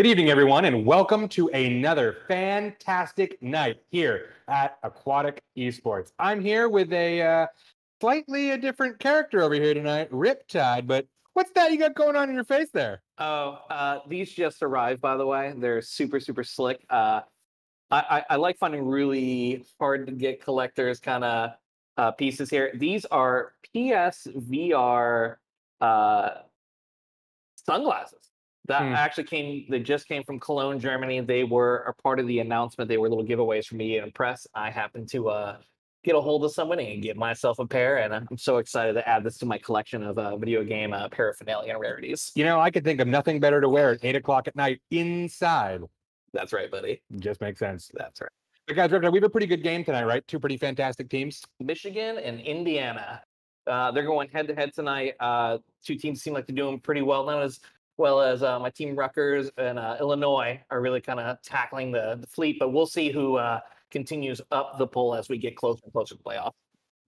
Good evening, everyone, and welcome to another fantastic night here at Aquatik Esports. I'm here with a slightly different character over here tonight, Riptide. But what's that you got going on in your face there? These just arrived, by the way. They're super slick. I like finding really hard to get collectors kind of pieces here. These are PSVR sunglasses that actually just came from Cologne, Germany. They were a part of the announcement. They were little giveaways for media and press. I happened to get a hold of somebody and get myself a pair, and I'm so excited to add this to my collection of video game paraphernalia and rarities. You know, I could think of nothing better to wear at 8 o'clock at night inside. That's right, buddy. Just makes sense. That's right. But guys, we have a pretty good game tonight, right? Two pretty fantastic teams. Michigan and Indiana. They're going head-to-head tonight. Two teams seem like they're doing pretty well, not as well as my team Rutgers and Illinois are really kind of tackling the fleet, but we'll see who continues up the poll as we get closer and closer to playoff.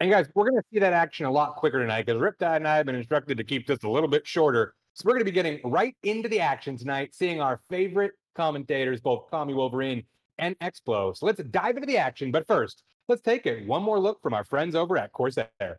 And guys, we're going to see that action a lot quicker tonight because Riptide and I have been instructed to keep this a little bit shorter. So we're going to be getting right into the action tonight, seeing our favorite commentators, both Tommy Wolverine and Explo. So let's dive into the action. But first, let's take one more look from our friends over at CORSAIR.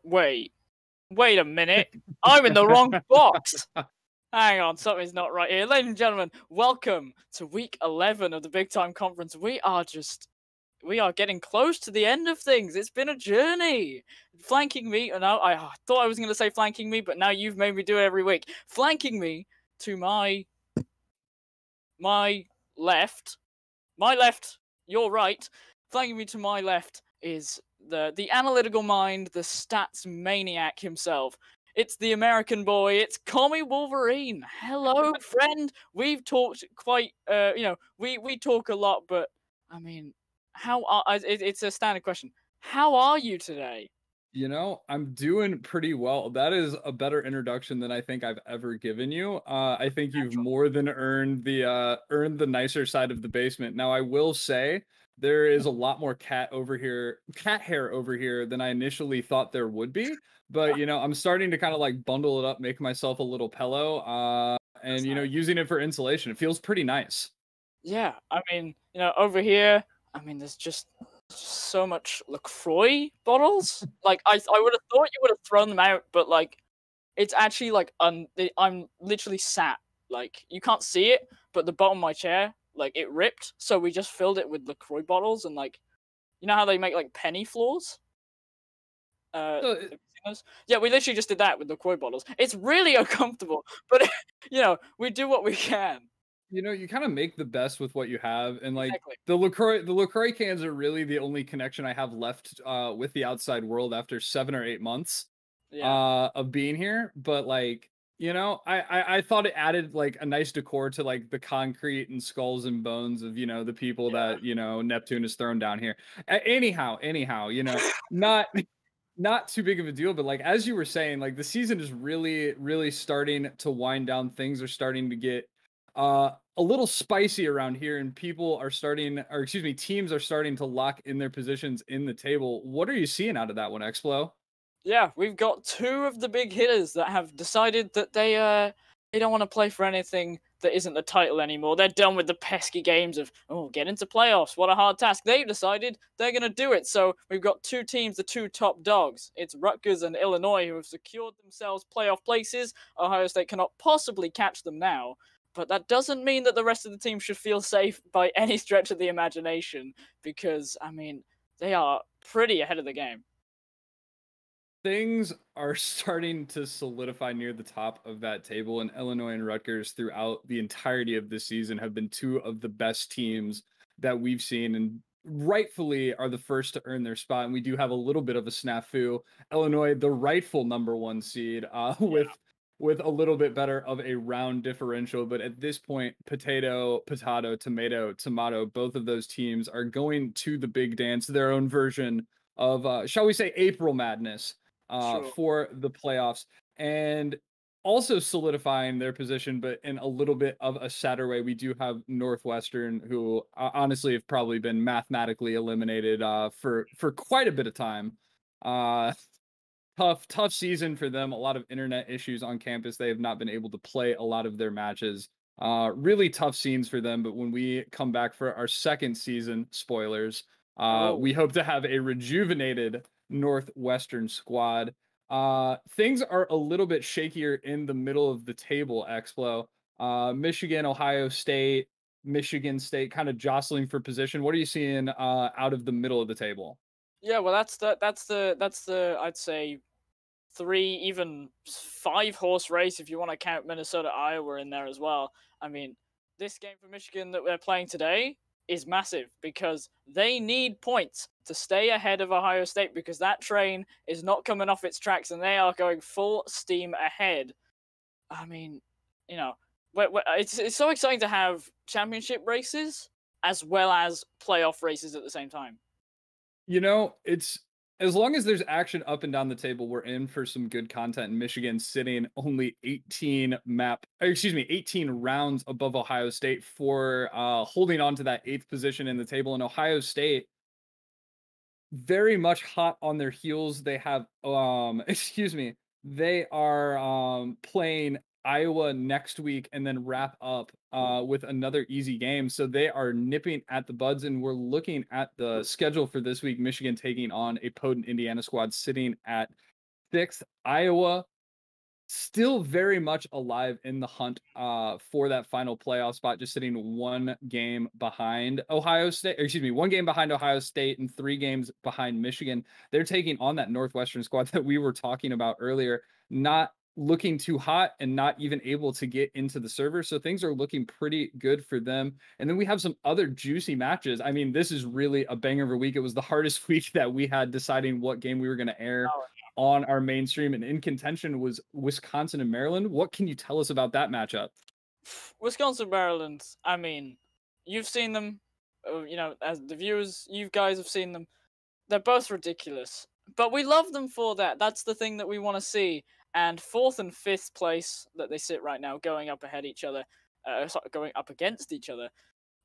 Wait a minute. I'm in the wrong box. Hang on, something's not right here. Ladies and gentlemen, welcome to week 11 of the Big Time Conference. We are getting close to the end of things. It's been a journey. Flanking me, and I thought I was going to say flanking me, but now you've made me do it every week. Flanking me to my left, your right. Flanking me to my left is the analytical mind, the stats maniac himself. It's the American boy. It's Tommy Wolverine. Hello, friend. We've talked quite, we talk a lot, but I mean, it's a standard question. How are you today? You know, I'm doing pretty well. That is a better introduction than I think I've ever given you. I think you've more than earned the nicer side of the basement. Now, I will say there is a lot more cat hair over here than I initially thought there would be. But, you know, I'm starting to kind of like bundle it up, make myself a little pillow, and, you know, using it for insulation. It feels pretty nice. Yeah, I mean, you know, over here, I mean, there's just so much LaCroix bottles. Like, I would have thought you would have thrown them out, but, like, it's actually, like, I'm literally sat. Like, you can't see it, but the bottom of my chair, like, it ripped, so we just filled it with LaCroix bottles, and, like, you know how they make, like, penny floors? Yeah, we literally just did that with LaCroix bottles. It's really uncomfortable, but, you know, we do what we can. You know, you kind of make the best with what you have, and, like, Exactly. the LaCroix cans are really the only connection I have left with the outside world after 7 or 8 months of being here, but, like, you know, I thought it added, like, a nice decor to, like, the concrete and skulls and bones of, you know, the people that, you know, Neptune has thrown down here. Anyhow, you know, not too big of a deal, but, like, as you were saying, like, the season is really starting to wind down. Things are starting to get a little spicy around here, and teams are starting to lock in their positions in the table. What are you seeing out of that one, Explo? Yeah, we've got two of the big hitters that have decided that they they don't want to play for anything that isn't the title anymore. They're done with the pesky games of, get into playoffs. What a hard task. They've decided they're going to do it. So we've got two teams, the two top dogs. It's Rutgers and Illinois, who have secured themselves playoff places. Ohio State cannot possibly catch them now. But that doesn't mean that the rest of the team should feel safe by any stretch of the imagination, because, I mean, they are pretty ahead of the game. Things are starting to solidify near the top of that table, and Illinois and Rutgers throughout the entirety of this season have been two of the best teams that we've seen, and rightfully are the first to earn their spot. And we do have a little bit of a snafu. Illinois, the rightful number one seed, with a little bit better of a round differential. But at this point, potato, tomato, both of those teams are going to the big dance, their own version of, shall we say, April Madness for the playoffs. And also solidifying their position, but in a little bit of a sadder way, we do have Northwestern, who honestly have probably been mathematically eliminated for quite a bit of time. Tough season for them. A lot of internet issues on campus. They have not been able to play a lot of their matches. Really tough scenes for them. But when we come back for our second season, spoilers, we hope to have a rejuvenated Northwestern squad. Things are a little bit shakier in the middle of the table, Explo. Michigan, Ohio State, Michigan State kind of jostling for position. What are you seeing out of the middle of the table? Yeah, well, that's the I'd say 3, even 5 horse race if you want to count Minnesota, Iowa in there as well. I mean, this game for Michigan that we're playing today is massive because they need points to stay ahead of Ohio State, because that train is not coming off its tracks and they are going full steam ahead. I mean, it's so exciting to have championship races as well as playoff races at the same time. It's as long as there's action up and down the table, we're in for some good content. Michigan sitting only 18 rounds above Ohio State for holding on to that 8th position in the table. And Ohio State very much hot on their heels. They have they are playing Iowa next week and then wrap up with another easy game. So they are nipping at the buds, and we're looking at the schedule for this week. Michigan taking on a potent Indiana squad sitting at 6th. Iowa still very much alive in the hunt for that final playoff spot, just sitting 1 game behind Ohio State, 1 game behind Ohio State and 3 games behind Michigan. They're taking on that Northwestern squad that we were talking about earlier, not looking too hot and not even able to get into the server. So things are looking pretty good for them. And then we have some other juicy matches. I mean, this is really a banger of a week. It was the hardest week that we had deciding what game we were going to air on our mainstream, and in contention was Wisconsin and Maryland. What can you tell us about that matchup? Wisconsin, Maryland, I mean, you've seen them, as the viewers, you guys have seen them. They're both ridiculous, but we love them for that. That's the thing that we want to see. And 4th and 5th place that they sit right now, going up against each other.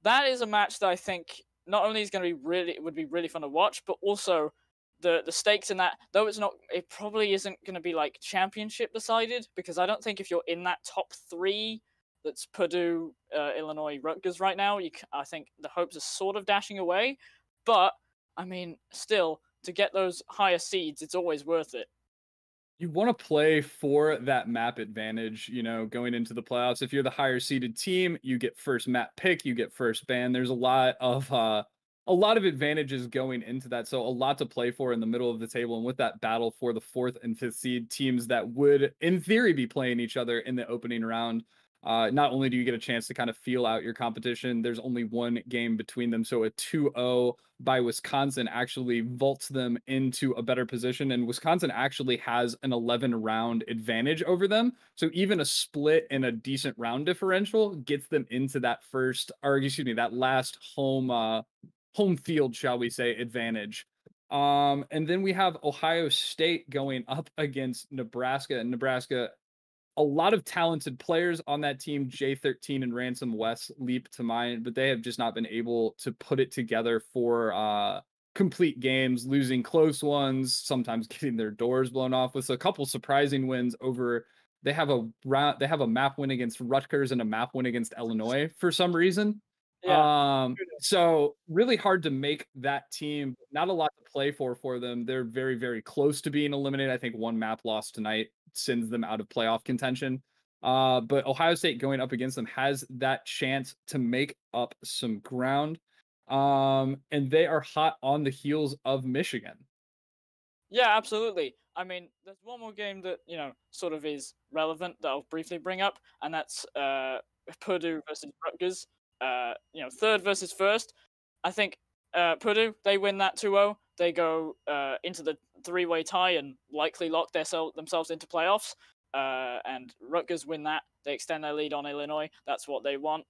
That is a match that I think not only is going to be would be really fun to watch, but also the stakes in that, though it probably isn't going to be like championship decided, because I don't think if you're in that top 3, that's Purdue, Illinois, Rutgers right now, I think the hopes are sort of dashing away. But I mean, still, to get those higher seeds, it's always worth it. You want to play for that map advantage, going into the playoffs. If you're the higher seeded team, you get first map pick, you get first ban. There's a lot of advantages going into that. So a lot to play for in the middle of the table. And with that battle for the 4th and 5th seed teams that would, in theory, be playing each other in the opening round, not only do you get a chance to kind of feel out your competition, there's only 1 game between them. So a 2-0 by Wisconsin actually vaults them into a better position. And Wisconsin actually has an 11-round advantage over them. So even a split and a decent round differential gets them into that that last home field, shall we say, advantage. And then we have Ohio State going up against Nebraska. And Nebraska, a lot of talented players on that team. J13 and Ransom West leap to mind, but they have just not been able to put it together for complete games, losing close ones, sometimes getting their doors blown off, with a couple surprising wins over they have a map win against Rutgers and a map win against Illinois for some reason. Yeah. So really hard to make that team. Not a lot to play for them. They're very, very close to being eliminated. I think one map loss tonight sends them out of playoff contention. But Ohio State going up against them has that chance to make up some ground. And they are hot on the heels of Michigan. Yeah, absolutely. I mean, there's one more game that, sort of is relevant that I'll briefly bring up, and that's Purdue versus Rutgers. Third versus first. I think Purdue, they win that 2-0. They go into the three-way tie and likely lock themselves into playoffs. And Rutgers win that. They extend their lead on Illinois. That's what they want.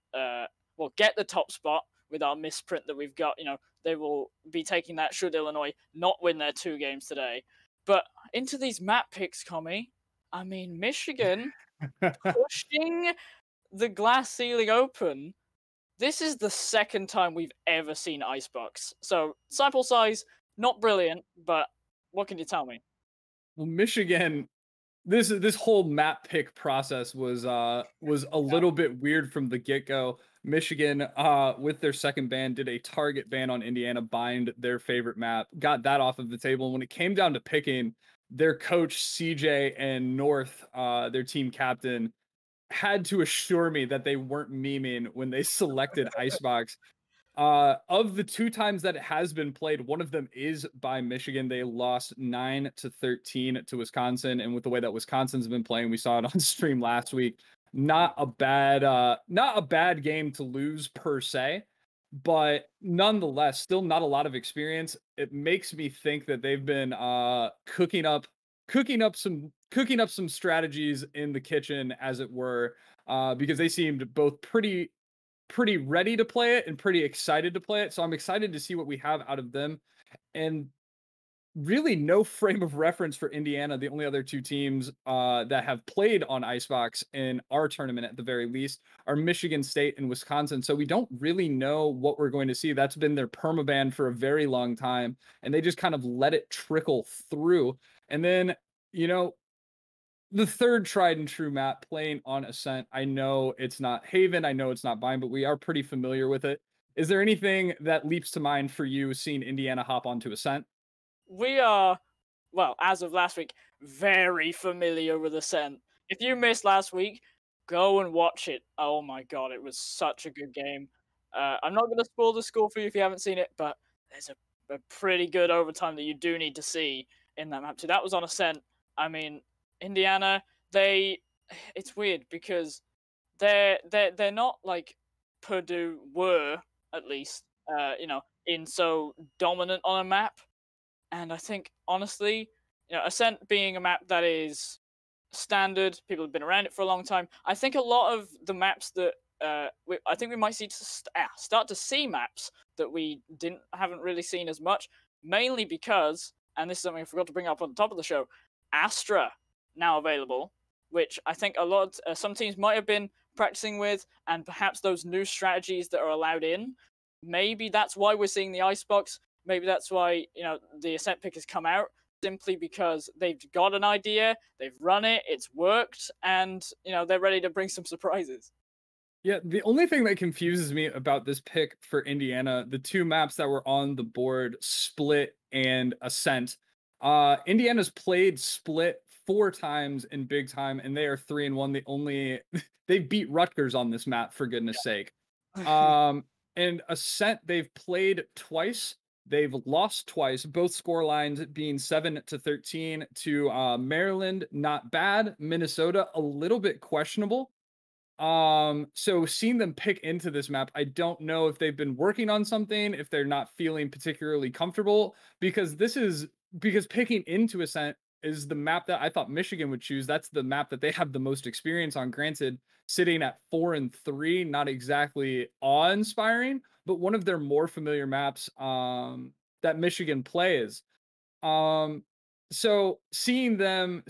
Get the top spot with our misprint that we've got. They will be taking that should Illinois not win their 2 games today. But into these map picks, Commie, I mean, Michigan pushing the glass ceiling open. This is the second time we've ever seen Icebox. So, sample size, not brilliant, but what can you tell me? Well, Michigan, this whole map pick process was a little bit weird from the get-go. Michigan, with their second ban, did a target ban on Indiana, bind their favorite map, got that off of the table. And when it came down to picking, their coach CJ and North, their team captain, had to assure me that they weren't memeing when they selected Icebox. Of the 2 times that it has been played, one of them is by Michigan. They lost 9-13 to Wisconsin, and with the way that Wisconsin's been playing, we saw it on stream last week. Not a bad game to lose per se, but nonetheless, still not a lot of experience. It makes me think that they've been cooking up some strategies in the kitchen, as it were, because they seemed both pretty ready to play it and pretty excited to play it. So I'm excited to see what we have out of them. And really no frame of reference for Indiana. The only other 2 teams that have played on Icebox in our tournament at the very least are Michigan State and Wisconsin. So we don't really know what we're going to see. That's been their permaban for a very long time, and they just kind of let it trickle through. And then, the third tried and true map playing on Ascent. I know it's not Haven, I know it's not Bind, but we are pretty familiar with it. Is there anything that leaps to mind for you seeing Indiana hop onto Ascent? We are, as of last week, very familiar with Ascent. If you missed last week, go and watch it. Oh my god, it was such a good game. I'm not going to spoil the score for you if you haven't seen it, but there's a pretty good overtime that you do need to see in that map too. That was on Ascent. I mean, Indiana, it's weird because they're not like Purdue were, at least, in so dominant on a map. And I think, honestly, Ascent being a map that is standard, people have been around it for a long time. I think a lot of the maps that I think we might start to see maps that we haven't really seen as much, mainly because, and this is something I forgot to bring up on the top of the show, Astra now available, which I think some teams might have been practicing with, and perhaps those new strategies that are allowed in. Maybe that's why we're seeing the Icebox. Maybe that's why, the Ascent pick has come out, simply because they've got an idea, they've run it, it's worked, and, they're ready to bring some surprises. Yeah, the only thing that confuses me about this pick for Indiana, the 2 maps that were on the board, Split and Ascent. Indiana's played Split 4 times in Big Time, and they are 3-1. They beat Rutgers on this map, for goodness sake. And Ascent, they've played twice. They've lost twice, both score lines being 7-13 to Maryland, not bad. Minnesota, a little bit questionable. So seeing them pick into this map, I don't know if they've been working on something, if they're not feeling particularly comfortable, because picking into Ascent is the map that I thought Michigan would choose. That's the map that they have the most experience on. Granted, sitting at 4-3, not exactly awe-inspiring, but one of their more familiar maps that Michigan plays. So seeing them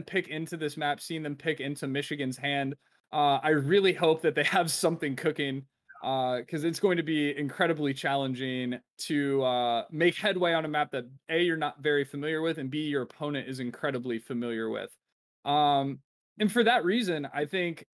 pick into this map, seeing them pick into Michigan's hand, I really hope that they have something cooking, because it's going to be incredibly challenging to make headway on a map that A, you're not very familiar with, and B, your opponent is incredibly familiar with. And for that reason, I think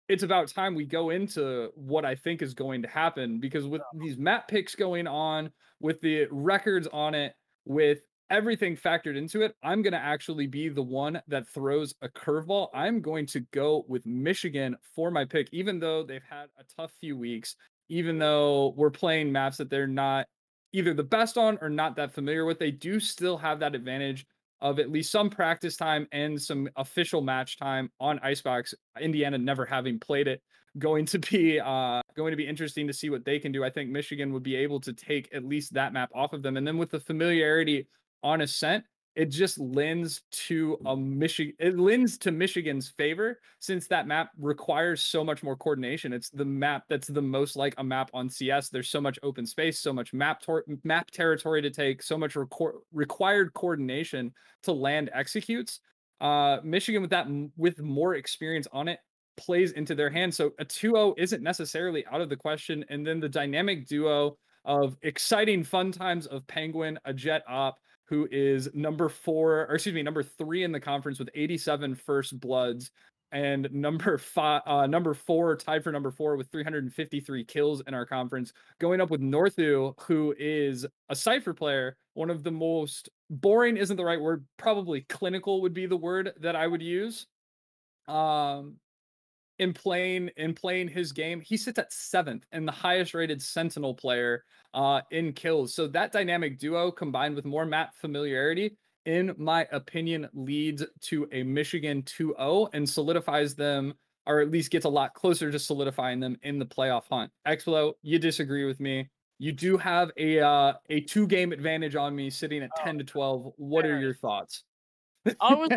it's about time we go into what I think is going to happen, because with these map picks going on, with the records on it, with everything factored into it, I'm going to actually be the one that throws a curveball. I'm going to go with Michigan for my pick, even though they've had a tough few weeks, even though we're playing maps that they're not either the best on or not that familiar with. They do still have that advantage of at least some practice time and some official match time on Icebox. Indiana never having played it, going to be interesting to see what they can do. I think Michigan would be able to take at least that map off of them, and then with the familiarity on Ascent, it just lends to Michigan's favor, since that map requires so much more coordination. It's the map that's the most like a map on CS. There's so much open space, so much map territory to take, so much required coordination to land executes. Michigan with more experience on it plays into their hands. So a 2-0 isn't necessarily out of the question. And then the dynamic duo of exciting fun times of Penguin, a Jet Op, who is number 3 in the conference with 87 first bloods, and number 4, tied for number 4 with 353 kills in our conference, going up with Northu, who is a Cypher player, one of the most boring isn't the right word, probably clinical would be the word that I would use. In playing his game, he sits at 7th and the highest rated Sentinel player in kills. So that dynamic duo, combined with more map familiarity, in my opinion, leads to a Michigan 2-0 and solidifies them, or at least gets a lot closer to solidifying them in the playoff hunt. Explo, you disagree with me. You do have a 2-game advantage on me, sitting at 10-12. What are your thoughts? I was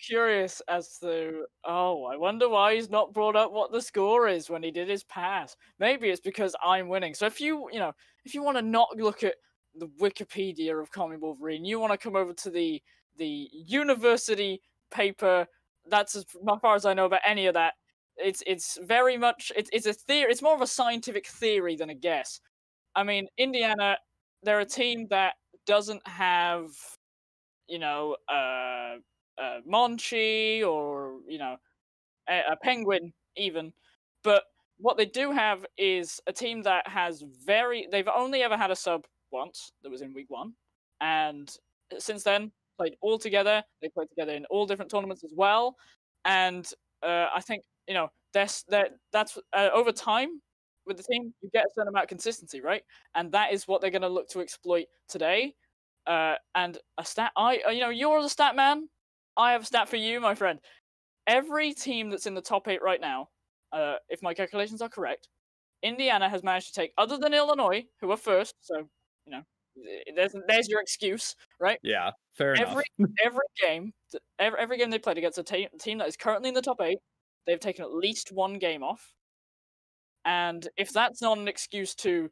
curious as to, I wonder why he's not brought up what the score is when he did his pass. Maybe it's because I'm winning. So if you want to not look at the Wikipedia of Common Wolverine, you want to come over to the university paper. That's as far as I know about any of that. It's very much it's a theory. It's more of a scientific theory than a guess. I mean, Indiana, they're a team that doesn't have Monchi or a Penguin even, but what they do have is a team that has they've only ever had a sub once, that was in week 1, and since then played all together. They played together in all different tournaments as well, and I think that's over time with the team you get a certain amount of consistency, right? And that is what they're going to look to exploit today. And a stat, you're the stat man. I have a stat for you, my friend. Every team that's in the top 8 right now, if my calculations are correct, Indiana has managed to take, other than Illinois, who are first. So, there's your excuse, right? Yeah, fair enough. Every game they played against a team that is currently in the top 8, they've taken at least 1 game off. And if that's not an excuse to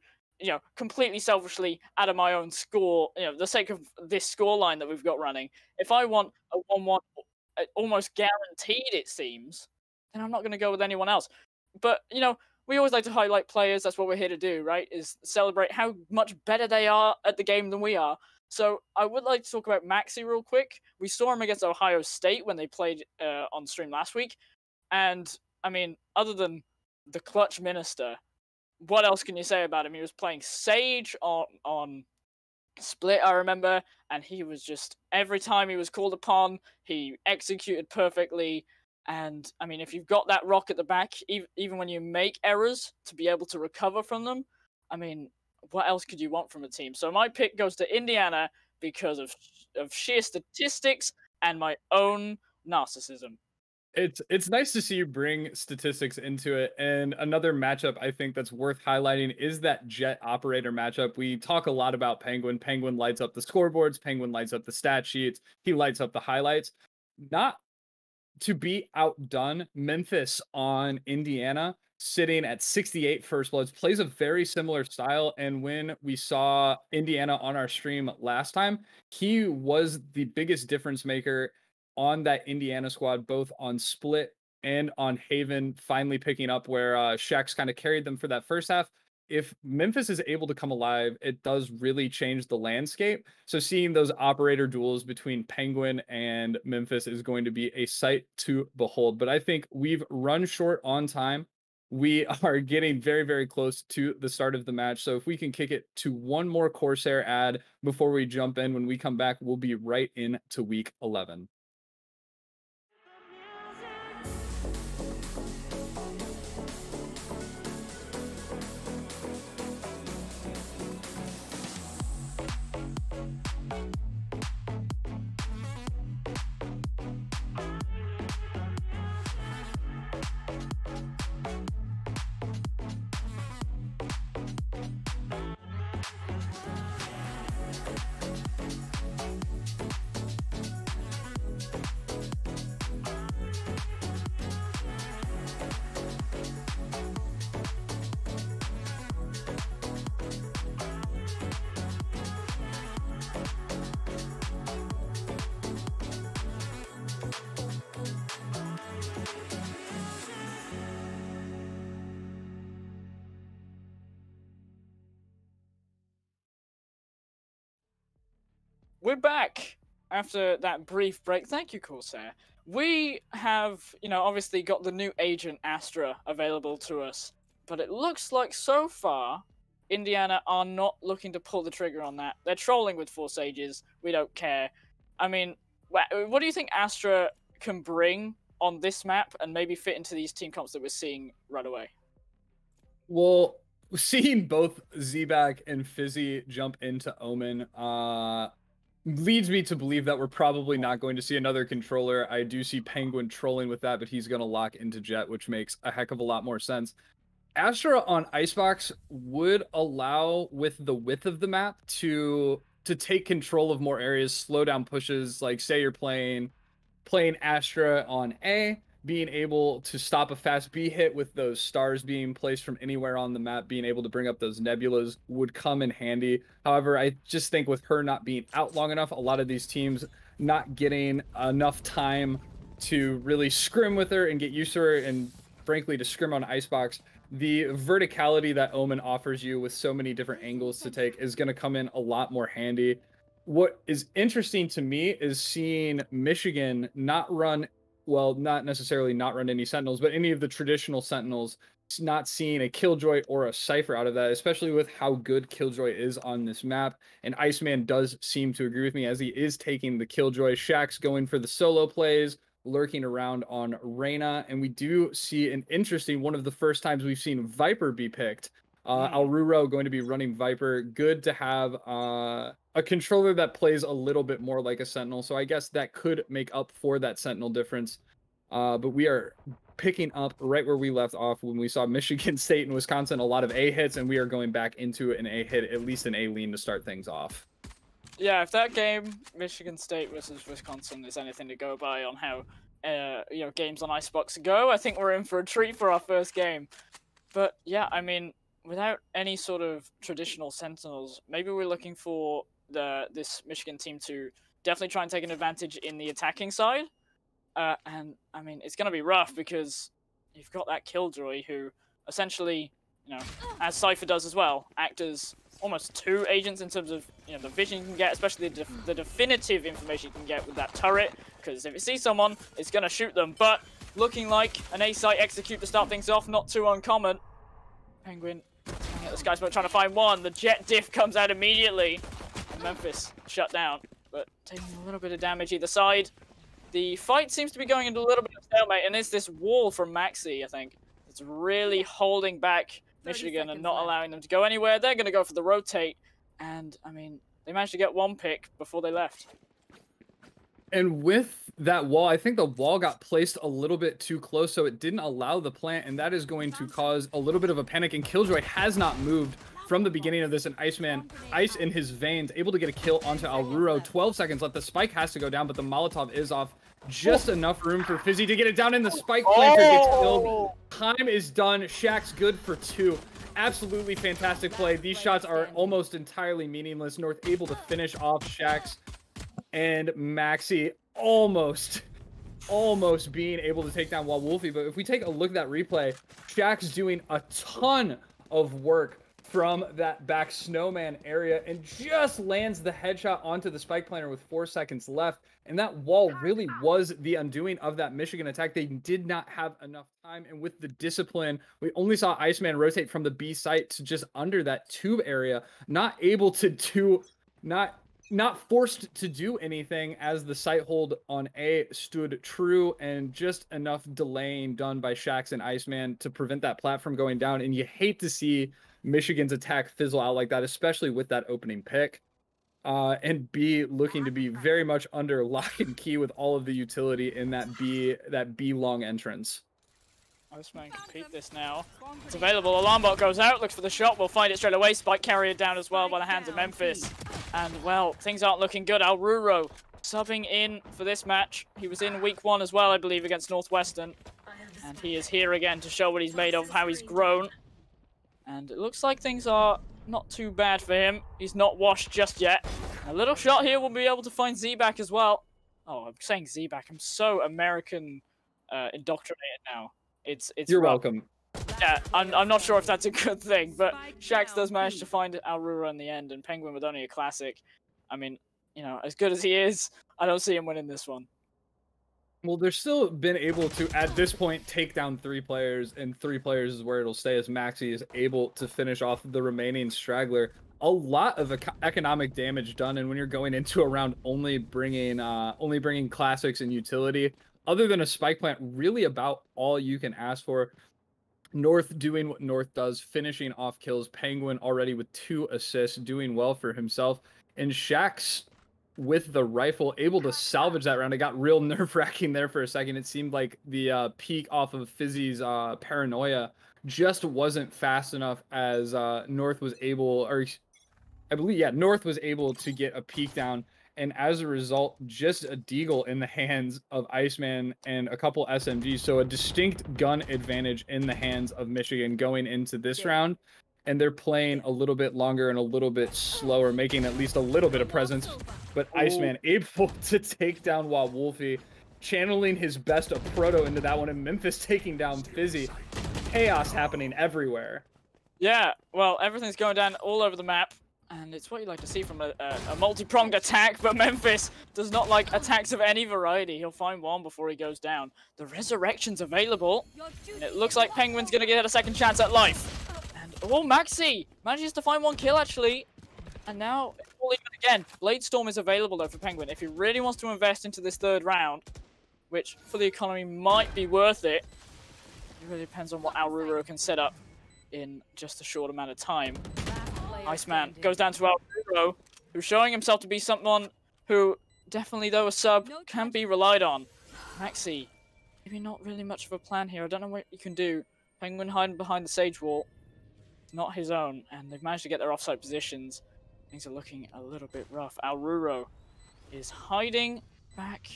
completely selfishly out of my own score, the sake of this score line that we've got running, if I want a 1-1 almost guaranteed, it seems, then I'm not going to go with anyone else. But, we always like to highlight players. That's what we're here to do, right? Is celebrate how much better they are at the game than we are. So I would like to talk about Maxi real quick. We saw him against Ohio State when they played on stream last week. And, I mean, other than the clutch minister, what else can you say about him? He was playing Sage on Split, I remember, and he was just, every time he was called upon, he executed perfectly. And, I mean, if you've got that rock at the back, even when you make errors, to be able to recover from them, I mean, what else could you want from a team? So my pick goes to Indiana because of sheer statistics and my own narcissism. It's nice to see you bring statistics into it. And another matchup I think that's worth highlighting is that Jet Operator matchup. We talk a lot about Penguin. Penguin lights up the scoreboards. Penguin lights up the stat sheets. He lights up the highlights. Not to be outdone, Memphis on Indiana, sitting at 68 first bloods, plays a very similar style. And when we saw Indiana on our stream last time, he was the biggest difference maker on that Indiana squad, both on Split and on Haven, finally picking up where Shax kind of carried them for that first half. if Memphis is able to come alive, it does really change the landscape. So seeing those operator duels between Penguin and Memphis is going to be a sight to behold. But I think we've run short on time. We are getting very, very close to the start of the match. So if we can kick it to one more Corsair ad before we jump in, when we come back, we'll be right into week 11. We're back after that brief break. Thank you, Corsair. We have, obviously got the new agent Astra available to us, but it looks like so far Indiana are not looking to pull the trigger on that. They're trolling with Four Sages. We don't care. I mean, what do you think Astra can bring on this map and maybe fit into these team comps that we're seeing right away? Well, seeing both Zebak and Fizzy jump into Omen, leads me to believe that we're probably not going to see another controller. I do see Penguin trolling with that, but he's going to lock into Jet, which makes a heck of a lot more sense. Astra on Icebox would allow, with the width of the map, to take control of more areas, slow down pushes. Like, say you're playing Astra on A, being able to stop a fast B hit with those stars being placed from anywhere on the map, being able to bring up those nebulas would come in handy. However, I just think with her not being out long enough, a lot of these teams not getting enough time to really scrim with her and get used to her, and frankly to scrim on Icebox, the verticality that Omen offers you with so many different angles to take is going to come in a lot more handy. What is interesting to me is seeing Michigan not necessarily not run any Sentinels, but any of the traditional Sentinels, not seeing a Killjoy or a Cypher out of that, especially with how good Killjoy is on this map. And Iceman does seem to agree with me, as he is taking the Killjoy. Shaq's going for the solo plays, lurking around on Reyna. And we do see an interesting, one of the first times we've seen Viper be picked. Alruro going to be running Viper. Good to have a controller that plays a little bit more like a Sentinel. So I guess that could make up for that Sentinel difference. But we are picking up right where we left off when we saw Michigan State and Wisconsin, a lot of A hits, and we are going back into an A hit, at least an A lean to start things off. Yeah, if that game, Michigan State versus Wisconsin, is anything to go by on how games on Icebox go, I think we're in for a treat for our first game. But yeah, I mean, without any sort of traditional Sentinels, maybe we're looking for this Michigan team to definitely try and take an advantage in the attacking side. And I mean, it's going to be rough because you've got that Killjoy who essentially, as Cypher does as well, act as almost two agents in terms of the vision you can get, especially the definitive information you can get with that turret. Because if it sees someone, it's going to shoot them. But looking like an A-site execute to start things off, not too uncommon. Penguin at the sky smoke trying to find one. The jet diff comes out immediately. And Memphis shut down, but taking a little bit of damage either side. The fight seems to be going into a little bit of stalemate, and it's this wall from Maxi, I think, that's really holding back Michigan and not allowing them to go anywhere. They're going to go for the rotate, and I mean, they managed to get one pick before they left. And with that wall, I think the wall got placed a little bit too close, so it didn't allow the plant, and that is going to cause a little bit of a panic, and Killjoy has not moved from the beginning of this, and Iceman, ice in his veins, able to get a kill onto Alruro. 12 seconds left. The spike has to go down, but the Molotov is off. Just enough room for Fizzy to get it down, and the spike planter gets killed. Time is done. Shaq's good for 2. Absolutely fantastic play. These shots are almost entirely meaningless. North able to finish off Shaq's, and Maxi almost being able to take down Wild Wolfie. But if we take a look at that replay, Shaq's doing a ton of work from that back snowman area and just lands the headshot onto the spike planter with 4 seconds left. And that wall really was the undoing of that Michigan attack. They did not have enough time. And with the discipline, we only saw Iceman rotate from the B site to just under that tube area, not able to do, not forced to do anything as the site hold on A stood true, and just enough delaying done by Shax and Iceman to prevent that platform going down. And you hate to see Michigan's attack fizzle out like that, especially with that opening pick. And B looking to be very much under lock and key with all of the utility in that B long entrance. Iceman can peek this now. It's available. Alarm bot goes out, looks for the shot. We'll find it straight away. Spike carrier down as well by the hands of Memphis. And, well, things aren't looking good. Alruro subbing in for this match. He was in week 1 as well, I believe, against Northwestern. And he is here again to show what he's made of, how he's grown. And it looks like things are not too bad for him. He's not washed just yet. A little shot here will be able to find Z-Back as well. Oh, I'm saying Z-Back. I'm so American indoctrinated now. You're rough. Welcome. Yeah, I'm not sure if that's a good thing, but Shax does manage to find Alruro in the end, and Penguin with only a classic. I mean, you know, as good as he is, I don't see him winning this one. Well, they're still been able to, at this point, take down 3 players, and 3 players is where it'll stay as Maxi is able to finish off the remaining straggler. A lot of economic damage done, and when you're going into a round only bringing classics and utility, other than a spike plant, really about all you can ask for. North doing what North does, finishing off kills. Penguin already with 2 assists, doing well for himself. And Shax with the rifle, able to salvage that round. It got real nerve-wracking there for a second. It seemed like the peak off of Fizzy's paranoia just wasn't fast enough as North was able, or I believe, yeah, North was able to get a peek down. And as a result, just a deagle in the hands of Iceman and a couple SMGs. So a distinct gun advantage in the hands of Michigan going into this round. And they're playing a little bit longer and a little bit slower, making at least a little bit of presence. But Iceman able to take down Wolfie, channeling his best of Proto into that one, and Memphis taking down Fizzy. Chaos happening everywhere. Yeah, well, everything's going down all over the map. And it's what you like to see from a multi-pronged attack, but Memphis does not like attacks of any variety. He'll find one before he goes down. The Resurrection's available, and it looks like Penguin's going to get a second chance at life. And, oh, Maxi manages to find 1 kill, actually. And now, again, Blade Storm is available, though, for Penguin. If he really wants to invest into this 3rd round, which for the economy might be worth it, it really depends on what Alruro can set up in just a short amount of time. Iceman goes down to Alruro, who's showing himself to be someone who definitely, though a sub, can be relied on. Maxi, maybe not really much of a plan here. I don't know what you can do. Penguin hiding behind the Sage Wall. Not his own, and they've managed to get their offside positions. Things are looking a little bit rough. Alruro is hiding back.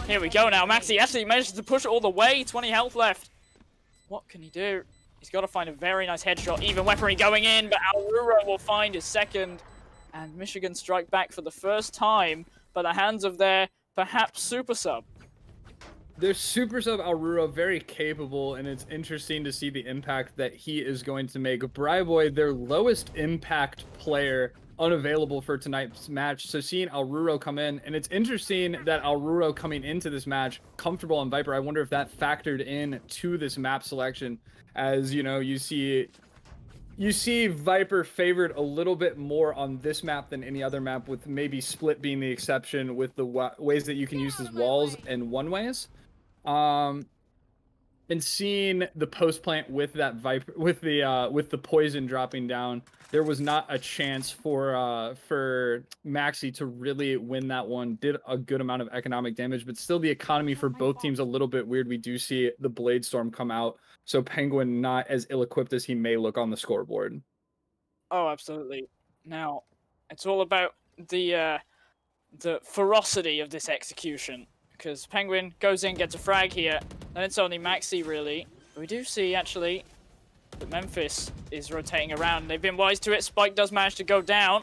Here we go now. Maxi actually manages to push it all the way. 20 health left. What can he do? He's got to find a very nice headshot, even weaponry going in, but Alruro will find his 2nd. And Michigan strike back for the first time by the hands of their, perhaps, super sub. Their super sub Alruro, very capable, and it's interesting to see the impact that he is going to make. Bryboy, their lowest impact player, unavailable for tonight's match. So seeing Alruro come in, and it's interesting that Alruro coming into this match comfortable on Viper. I wonder if that factored in to this map selection. As you know, you see Viper favored a little bit more on this map than any other map, with maybe Split being the exception with the ways that you can use his walls and one-ways. And seeing the post plant with that Viper, with the poison dropping down, there was not a chance for Maxi to really win that one. Did a good amount of economic damage, but still the economy for both teams a little bit weird. We do see the Blade Storm come out, so Penguin not as ill-equipped as he may look on the scoreboard. Oh, absolutely. Now, it's all about the ferocity of this execution, because Penguin goes in, gets a frag here, then it's only Maxi really. But we do see actually that Memphis is rotating around. They've been wise to it. Spike does manage to go down.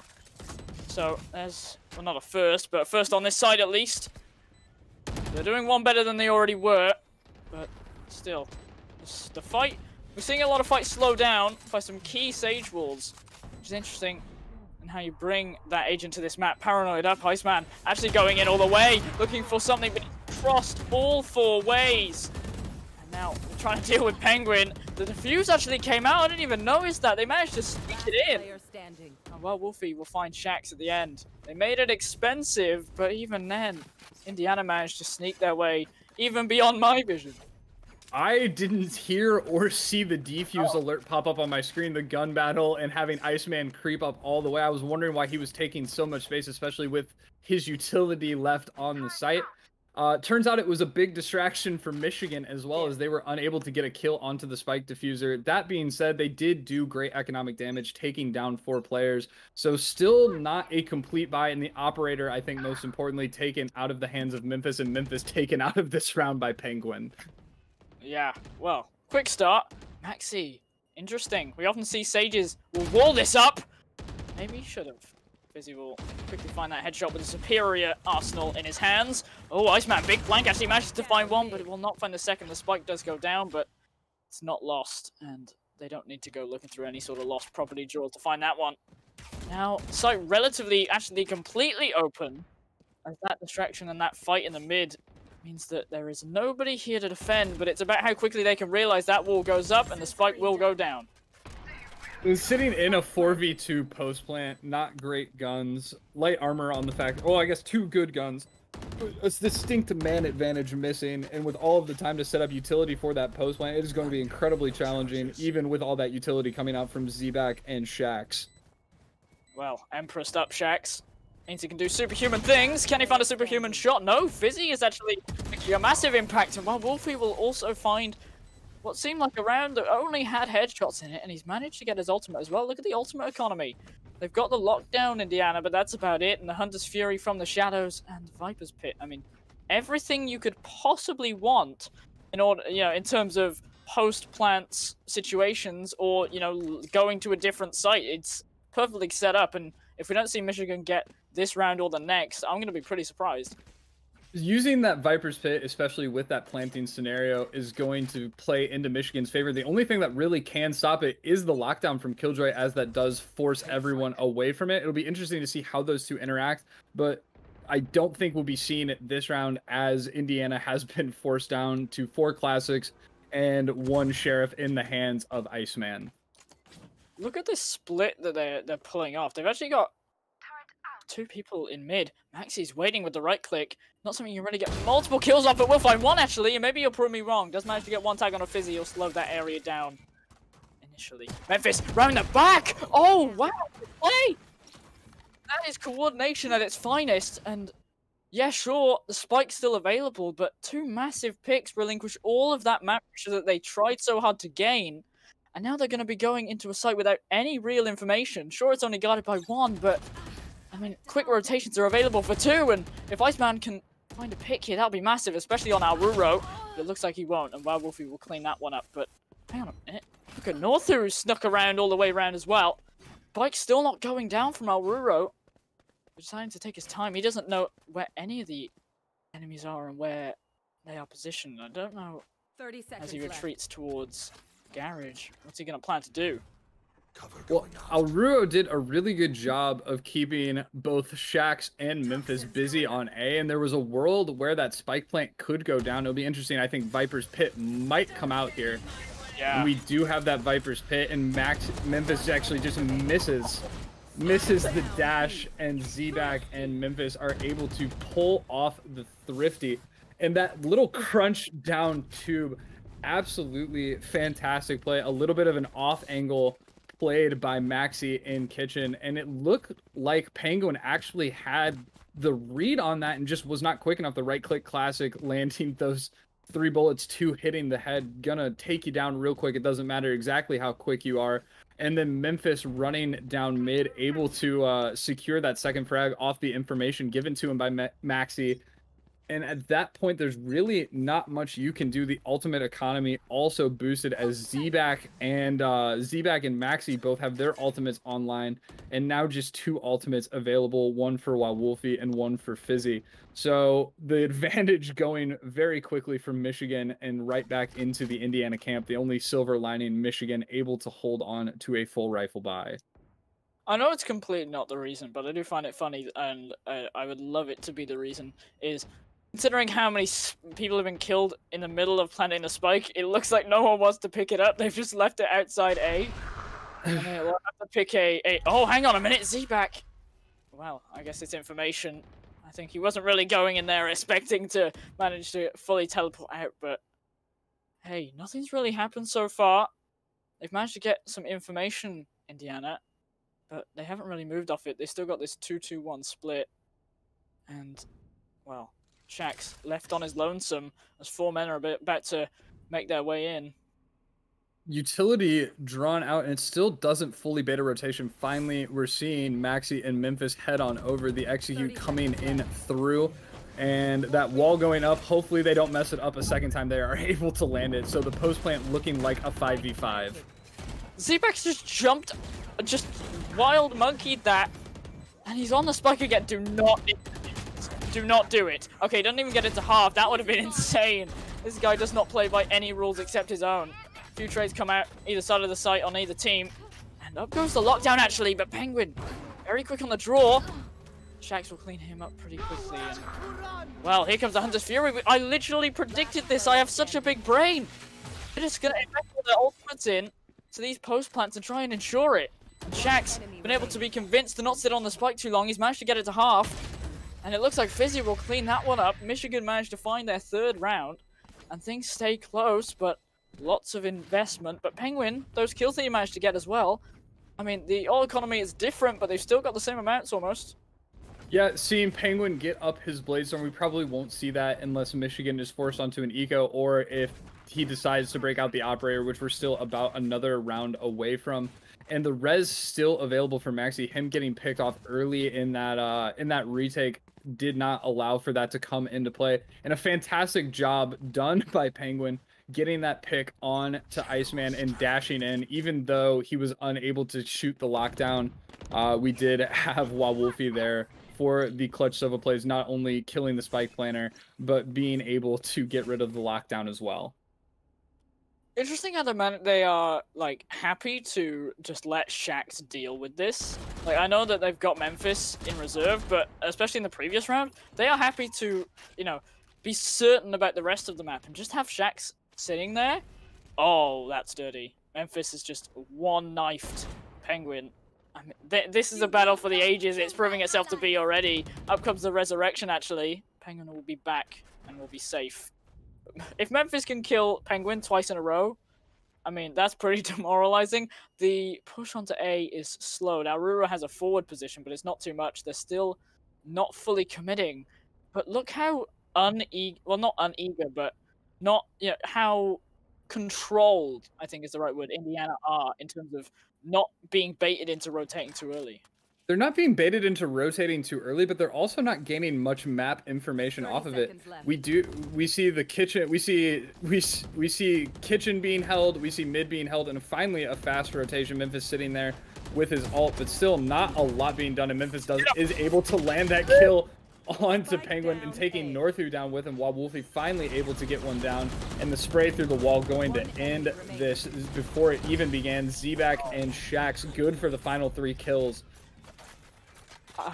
So there's, well, not a first, but a first on this side at least. They're doing one better than they already were, but still, the fight We're seeing a lot of fights slow down by some key Sage walls, which is interesting. And how you bring that agent to this map. Paranoid up, Iceman actually going in all the way, looking for something, but he's crossed all 4 ways. And now we're trying to deal with Penguin. The defuse actually came out. I didn't even notice that. They managed to sneak it in. And well, Wolfie will find Shax at the end. They made it expensive, but even then, Indiana managed to sneak their way even beyond my vision. I didn't hear or see the defuse alert pop up on my screen, the gun battle, and having Iceman creep up all the way. I was wondering why he was taking so much space, especially with his utility left on the site. Turns out it was a big distraction for Michigan as well, as they were unable to get a kill onto the spike diffuser. That being said, they did do great economic damage, taking down 4 players. So still not a complete buy, and the operator, I think most importantly, taken out of the hands of Memphis, and Memphis taken out of this round by Penguin. Yeah, well, quick start. Maxi, interesting. We often see Sages will wall this up. Maybe he should have. Fizzy will quickly find that headshot with a superior arsenal in his hands. Oh, Iceman, big flank, actually manages to find one, but it will not find the second. The spike does go down, but it's not lost, and they don't need to go looking through any sort of lost property draw to find that one. Now, site relatively, actually completely open, as that distraction and that fight in the mid means that there is nobody here to defend, but it's about how quickly they can realize that wall goes up and the spike will go down. Sitting in a 4v2 post plant, not great guns, light armor on the fact, oh, I guess 2 good guns, a distinct man advantage missing, and with all of the time to set up utility for that post plant, it is going to be incredibly challenging, even with all that utility coming out from Z-Back and Shax. Well, Empressed up Shax. Means he can do superhuman things. Can he find a superhuman shot? No, Fizzy is actually making a massive impact. And while Wolfie will also find what seemed like a round that only had headshots in it, and he's managed to get his ultimate as well. Look at the ultimate economy. They've got the lockdown, Indiana, but that's about it. And the Hunter's Fury from the shadows and Viper's Pit. I mean, everything you could possibly want in order, in terms of post-plants situations or, going to a different site. It's perfectly set up, and if we don't see Michigan get this round or the next, I'm going to be pretty surprised. Using that Viper's Pit, especially with that planting scenario, is going to play into Michigan's favor. The only thing that really can stop it is the lockdown from Killjoy, as that does force everyone away from it. It'll be interesting to see how those two interact, but I don't think we'll be seeing it this round, as Indiana has been forced down to 4 classics and 1 sheriff in the hands of Iceman. Look at this split that they're pulling off. They've actually got 2 people in mid. Maxi's waiting with the right click. Not something you really get multiple kills off, but we'll find one actually, and maybe you'll prove me wrong. Does manage to get 1 tag on a Fizzy. He'll slow that area down initially. Memphis round the back. Oh wow, play! That is coordination at its finest. And yeah, sure, the spike's still available, but 2 massive picks relinquish all of that map pressure that they tried so hard to gain. And now they're going to be going into a site without any real information. Sure, it's only guarded by 1, but I mean, quick rotations are available for 2, and if Iceman can find a pick here, that'll be massive, especially on Aururo. But it looks like he won't, and Wild Wolfie will clean that one up. But hang on a minute. Look at Northu, who snuck around all the way around as well. Bike's still not going down from Aururo. Deciding to take his time. He doesn't know where any of the enemies are and where they are positioned. I don't know 30 seconds as he left. retreats towards Garage. What's he going to plan to do? Well, Aururo did a really good job of keeping both Shax and Memphis busy on A, and there was a world where that spike plant could go down. It'll be interesting. I think Viper's Pit might come out here. Yeah. And we do have that Viper's Pit, and Memphis actually just misses the dash, and Z-Back and Memphis are able to pull off the Thrifty. And that little crunch down tube, absolutely fantastic play. A little bit of an off angle played by Maxi in Kitchen, and it looked like Penguin actually had the read on that and just was not quick enough. The right click classic, landing those 3 bullets, 2 hitting the head, gonna take you down real quick. It doesn't matter exactly how quick you are. And then Memphis running down mid, able to secure that second frag off the information given to him by Maxi. And at that point, there's really not much you can do. The ultimate economy also boosted as Z-Back and Maxi both have their ultimates online, and now just 2 ultimates available, one for Wawolfie and one for Fizzy. So the advantage going very quickly from Michigan and right back into the Indiana camp. The only silver lining, Michigan able to hold on to a full rifle buy. I know it's completely not the reason, but I do find it funny, and I would love it to be the reason, is considering how many people have been killed in the middle of planting a spike, it looks like no one wants to pick it up. They've just left it outside A. And they'll have to pick a... Oh, hang on a minute, Z-Back! Well, I guess it's information. I think he wasn't really going in there expecting to manage to fully teleport out, but... Hey, nothing's really happened so far. They've managed to get some information, Indiana, but they haven't really moved off it. They still got this 2-2-1 split. And, well, Shaxx left on his lonesome as 4 men are about to make their way in. Utility drawn out, and it still doesn't fully beta rotation. Finally, we're seeing Maxi and Memphis head on over. The execute coming in through, and that wall going up. Hopefully they don't mess it up a second time. They are able to land it. So the post plant looking like a 5v5. Z-Back's just jumped, just wild monkeyed that, and he's on the spike again. Do not do it. Okay, doesn't even get it to half. That would have been insane. This guy does not play by any rules except his own. A few trades come out either side of the site on either team. And up goes the lockdown actually, but Penguin very quick on the draw. Shaxx will clean him up pretty quickly. And, well, here comes the Hunter's Fury. I literally predicted this. I have such a big brain. They're just going to invest all their ultimates in to these post plants and try and ensure it. And Shaxx been able to be convinced to not sit on the spike too long. He's managed to get it to half. And it looks like Fizzy will clean that one up. Michigan managed to find their 3rd round. And things stay close, but lots of investment. But Penguin, those kills that you managed to get as well. I mean, the all economy is different, but they've still got the same amounts almost. Yeah, seeing Penguin get up his Bladestorm, we probably won't see that unless Michigan is forced onto an eco, or if he decides to break out the Operator, which we're still about another round away from. And the res still available for Maxi. Him getting picked off early in that retake did not allow for that to come into play. And a fantastic job done by Penguin getting that pick on to Iceman and dashing in, even though he was unable to shoot the lockdown. We did have Wawolfie there for the clutch Sova plays, not only killing the spike planner, but being able to get rid of the lockdown as well. Interesting how they are like happy to just let Shaxx deal with this. Like, I know that they've got Memphis in reserve, but especially in the previous round, they are happy to, you know, be certain about the rest of the map and just have Shaxx sitting there. Oh, that's dirty. Memphis is just one-knifed Penguin. I mean, this is a battle for the ages. It's proving itself to be already. Up comes the resurrection, actually. Penguin will be back and will be safe. If Memphis can kill Penguin twice in a row, I mean, that's pretty demoralizing. The push onto A is slow. Now, Rura has a forward position, but it's not too much. They're still not fully committing. But look how well, not uneager, but not, you know, how controlled, I think is the right word, Indiana are in terms of not being baited into rotating too early. They're not being baited into rotating too early, but they're also not gaining much map information off of it. We see the kitchen, we see kitchen being held, we see mid being held, and finally a fast rotation. Memphis sitting there with his ult, but still not a lot being done, and Memphis is able to land that kill onto Penguin and taking Northu down with him, while Wolfie finally able to get one down, and the spray through the wall going to end this before it even began. Z-Back and Shaxx good for the final 3 kills.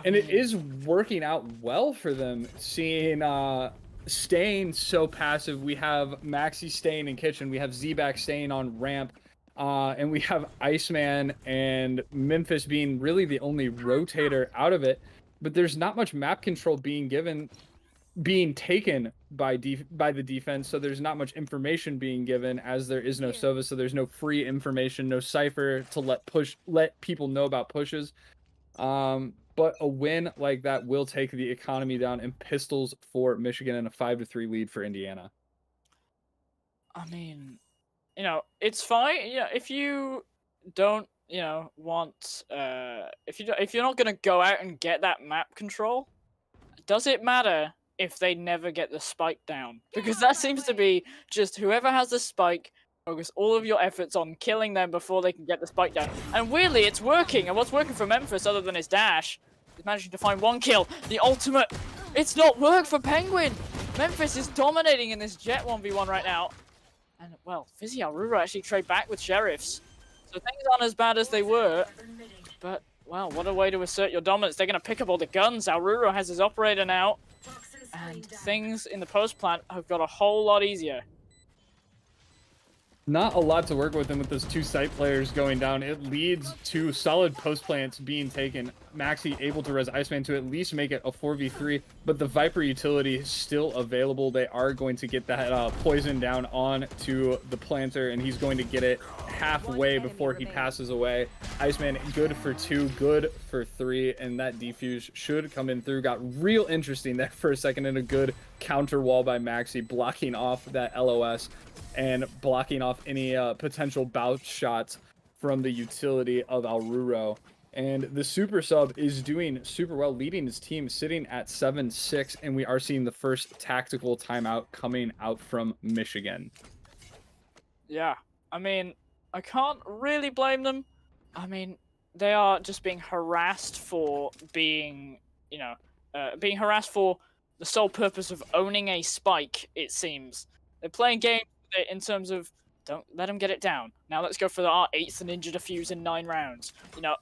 And it is working out well for them, seeing staying so passive. We have Maxi staying in kitchen, we have Z-Back staying on ramp, and we have Iceman and Memphis being really the only rotator out of it. But there's not much map control being taken by the defense, so there's not much information being given, as there is no Sova, so there's no free information, no cipher to let people know about pushes. But a win like that will take the economy down, and pistols for Michigan, and a 5-3 lead for Indiana. I mean, you know, it's fine. Yeah, if you don't, you know, want if you're not gonna go out and get that map control, does it matter if they never get the spike down. Because that seems to be just whoever has the spike, focus all of your efforts on killing them before they can get the spike down. And weirdly, it's working. And what's working for Memphis other than his dash is managing to find 1 kill. The ultimate, it's not worked for Penguin. Memphis is dominating in this Jet 1v1 right now. And, well, Fizzy Aurora actually trade back with Sheriffs. So things aren't as bad as they were. But, wow, what a way to assert your dominance. They're going to pick up all the guns. Aurora has his operator now. And things in the post plant have got a whole lot easier. Not a lot to work with, and with those 2 site players going down, it leads to solid post plants being taken. Maxi able to res Iceman to at least make it a 4v3, but the Viper utility is still available. They are going to get that poison down on to the planter, and he's going to get it halfway before he passes away. Iceman good for 2, good for 3, and that defuse should come in through. Got real interesting there for a second, and a good counter wall by Maxi, blocking off that LOS and blocking off any potential bounce shots from the utility of Alruro. And the super sub is doing super well, leading his team, sitting at 7-6, and we are seeing the first tactical timeout coming out from Michigan. Yeah, I mean, I can't really blame them. I mean, they are just being harassed for being, being harassed for the sole purpose of owning a spike, it seems. They're playing games in terms of, don't let them get it down. Now let's go for our 8th ninja defuse in 9 rounds.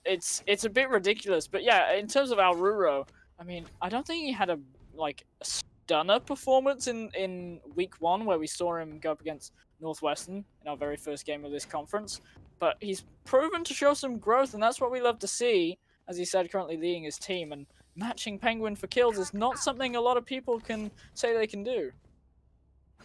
It's a bit ridiculous. But yeah, in terms of Aururo, I mean, I don't think he had a stunner performance in week 1 where we saw him go up against Northwestern in our very first game of this conference. But he's proven to show some growth, and that's what we love to see. As he said, currently leading his team, and matching Penguin for kills is not something a lot of people can say they can do.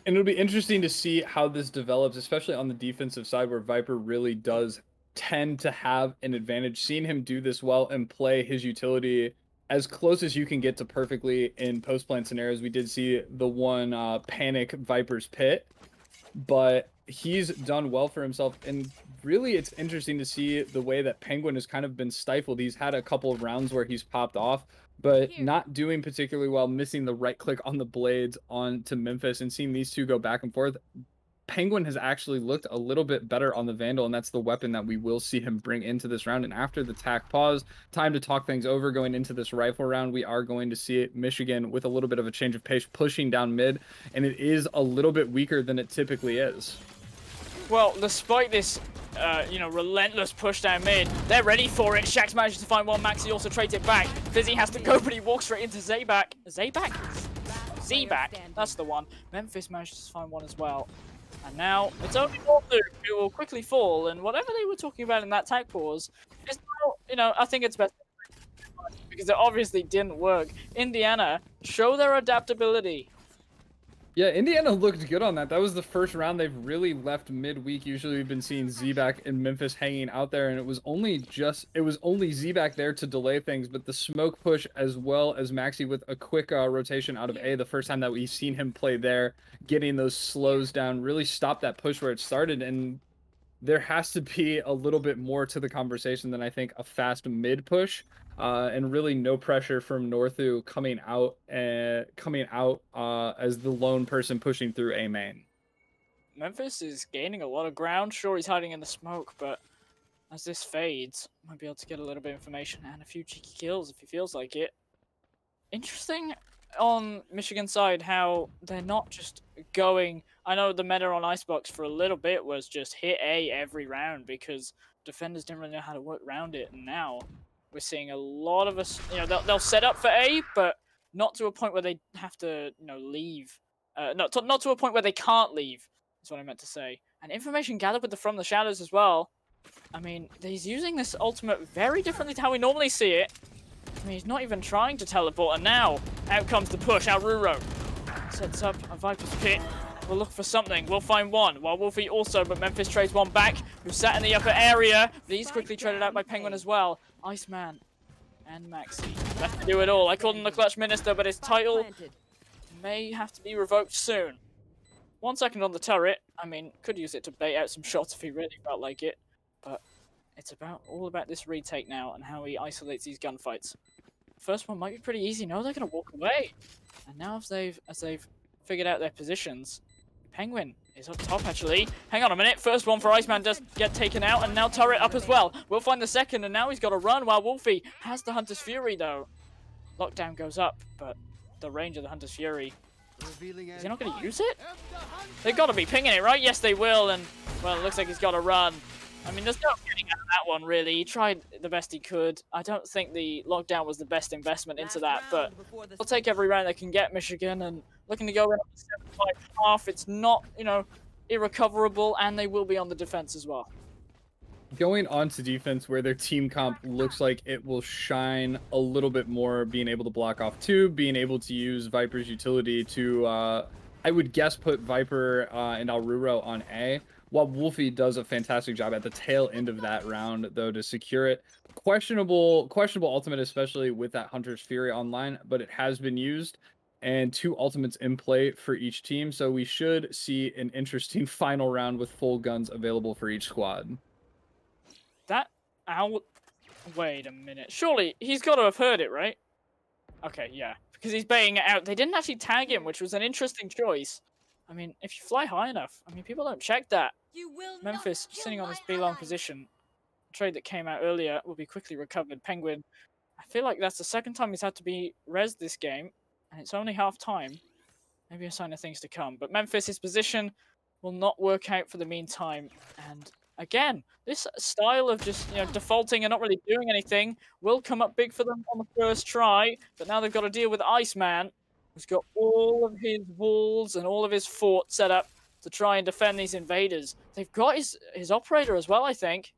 And it'll be interesting to see how this develops, especially on the defensive side where Viper really does tend to have an advantage. Seeing him do this well and play his utility as close as you can get to perfectly in post-plant scenarios. We did see the one panic Viper's pit, but he's done well for himself. And really, it's interesting to see the way that Penguin has kind of been stifled. He's had a couple of rounds where he's popped off, but not doing particularly well, missing the right click on the blades on to Memphis, and seeing these 2 go back and forth. Penguin has actually looked a little bit better on the Vandal, and that's the weapon that we will see him bring into this round. And after the tack pause, time to talk things over going into this rifle round, we are going to see it Michigan with a little bit of a change of pace, pushing down mid, and it is a little bit weaker than it typically is. Well, despite this, relentless push down mid, they're ready for it. Shax manages to find one. Maxi also trades it back. Fizzy has to go, but he walks straight into Zayback. Zayback? That's the one. Memphis manages to find one as well. And now it's only Northu who will quickly fall. And whatever they were talking about in that tag pause is now, I think it's best because it obviously didn't work. Indiana show their adaptability. Yeah, Indiana looked good on that. That was the first round they've really left midweek. Usually we've been seeing Z-Back and Memphis hanging out there, and it was only Z-Back there to delay things, but the smoke push as well as Maxi with a quick rotation out of A, the first time that we've seen him play there, getting those slows down, really stopped that push where it started. And there has to be a little bit more to the conversation than I think a fast mid push. And really no pressure from Northu coming out as the lone person pushing through A main. Memphis is gaining a lot of ground. Sure, he's hiding in the smoke, but as this fades, might be able to get a little bit of information and a few cheeky kills if he feels like it. Interesting on Michigan side how they're not just going. I know the meta on Icebox for a little bit was just hit A every round because defenders didn't really know how to work around it, and now we're seeing a lot of us, they'll set up for A, but not to a point where they have to, leave. Not to a point where they can't leave, is what I meant to say. And information gathered with the From the Shadows as well. I mean, he's using this ultimate very differently to how we normally see it. I mean, he's not even trying to teleport, and now, out comes the push. Aururo sets up a Viper's Pit. We'll look for something. We'll find one. While Wolfie also, but Memphis trades one back, who sat in the upper area. But he's quickly traded out by Penguin as well. Iceman and Maxi left to do it all. I called him the Clutch Minister, but his title may have to be revoked soon. 1 second on the turret. I mean, could use it to bait out some shots if he really felt like it. But it's all about this retake now and how he isolates these gunfights. first one might be pretty easy. No, they're going to walk away. And now as they've figured out their positions, Penguin is up top, actually. Hang on a minute. First one for Iceman does get taken out, and now Turret up as well. We'll find the second, and now he's got to run while Wolfie has the Hunter's Fury, though. Lockdown goes up, but the range of the Hunter's Fury, is he not going to use it? They've got to be pinging it, right? Yes, they will, and, well, it looks like he's got to run. I mean, there's no getting out of that one, really. He tried the best he could. I don't think the lockdown was the best investment into that, but they'll take every round they can get, Michigan, and looking to go in on the 7-5-half. It's not, you know, irrecoverable, and they will be on the defense as well. Going on to defense, where their team comp looks like it will shine a little bit more, being able to block off two, being able to use Viper's utility to, I would guess, put Viper and Alruro on A, while Wolfie does a fantastic job at the tail end of that round, though, to secure it. Questionable ultimate, especially with that Hunter's Fury online, but it has been used, and 2 ultimates in play for each team, so we should see an interesting final round with full guns available for each squad. That out. Wait a minute. Surely he's got to have heard it, right? Okay, yeah. Because he's baying it out. They didn't actually tag him, which was an interesting choice. I mean, if you fly high enough, I mean, people don't check that. Memphis sitting on this B-long position. The trade that came out earlier will be quickly recovered. Penguin, I feel like that's the second time he's had to be res this game, and it's only half time. Maybe a sign of things to come. But Memphis, his position will not work out for the meantime, and again, this style of just, you know, defaulting and not really doing anything will come up big for them on the first try, but now they've got to deal with Iceman, who's got all of his walls and all of his forts set up to try and defend these invaders. They've got his operator as well, I think.